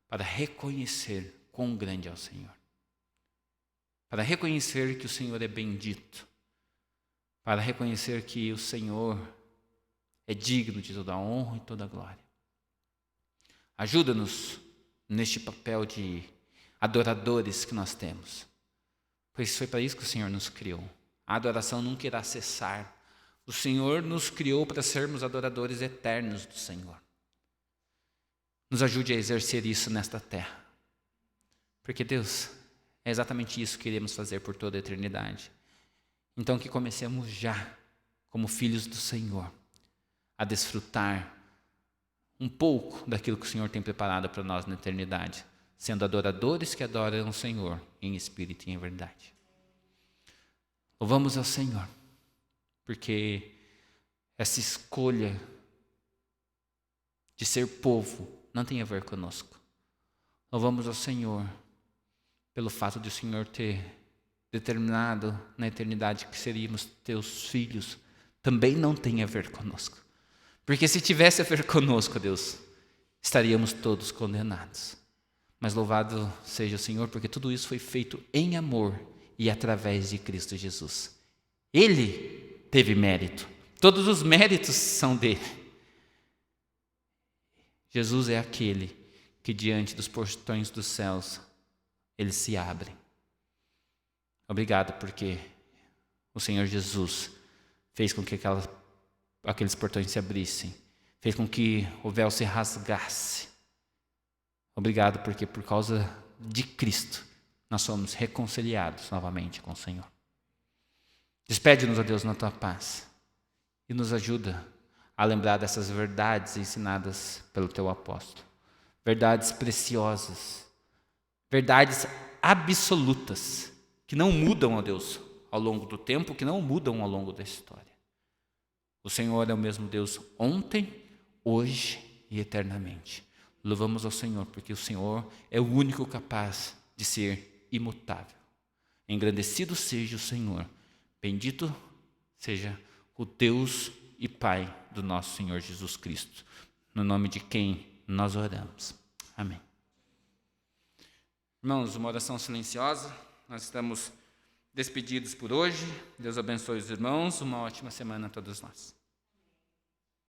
[SPEAKER 1] para reconhecer quão grande é o Senhor, para reconhecer que o Senhor é bendito, para reconhecer que o Senhor é digno de toda a honra e toda a glória. Ajuda-nos neste papel de adoradores que nós temos, pois foi para isso que o Senhor nos criou. A adoração nunca irá cessar. O Senhor nos criou para sermos adoradores eternos do Senhor. Nos ajude a exercer isso nesta terra, porque Deus, é exatamente isso que queremos fazer por toda a eternidade. Então que comecemos já, como filhos do Senhor, a desfrutar um pouco daquilo que o Senhor tem preparado para nós na eternidade, sendo adoradores que adoram o Senhor em espírito e em verdade. Louvamos ao Senhor, porque essa escolha de ser povo não tem a ver conosco. Louvamos ao Senhor pelo fato de o Senhor ter determinado na eternidade que seríamos teus filhos, também não tem a ver conosco. Porque se tivesse a ver conosco, Deus, estaríamos todos condenados. Mas louvado seja o Senhor, porque tudo isso foi feito em amor e através de Cristo Jesus. Ele teve mérito. Todos os méritos são dele. Jesus é aquele que diante dos portões dos céus, eles se abrem. Obrigado porque o Senhor Jesus fez com que aqueles portões se abrissem, fez com que o véu se rasgasse. Obrigado porque por causa de Cristo nós somos reconciliados novamente com o Senhor. Despede-nos, ó Deus, na Tua paz e nos ajuda a lembrar dessas verdades ensinadas pelo Teu apóstolo. Verdades preciosas, verdades absolutas, que não mudam, ó Deus, ao longo do tempo, que não mudam ao longo da história. O Senhor é o mesmo Deus ontem, hoje e eternamente. Louvamos ao Senhor, porque o Senhor é o único capaz de ser imutável. Engrandecido seja o Senhor, bendito seja o Deus e Pai do nosso Senhor Jesus Cristo, no nome de quem nós oramos. Amém. Irmãos, uma oração silenciosa. Nós estamos despedidos por hoje. Deus abençoe os irmãos. Uma ótima semana a todos nós.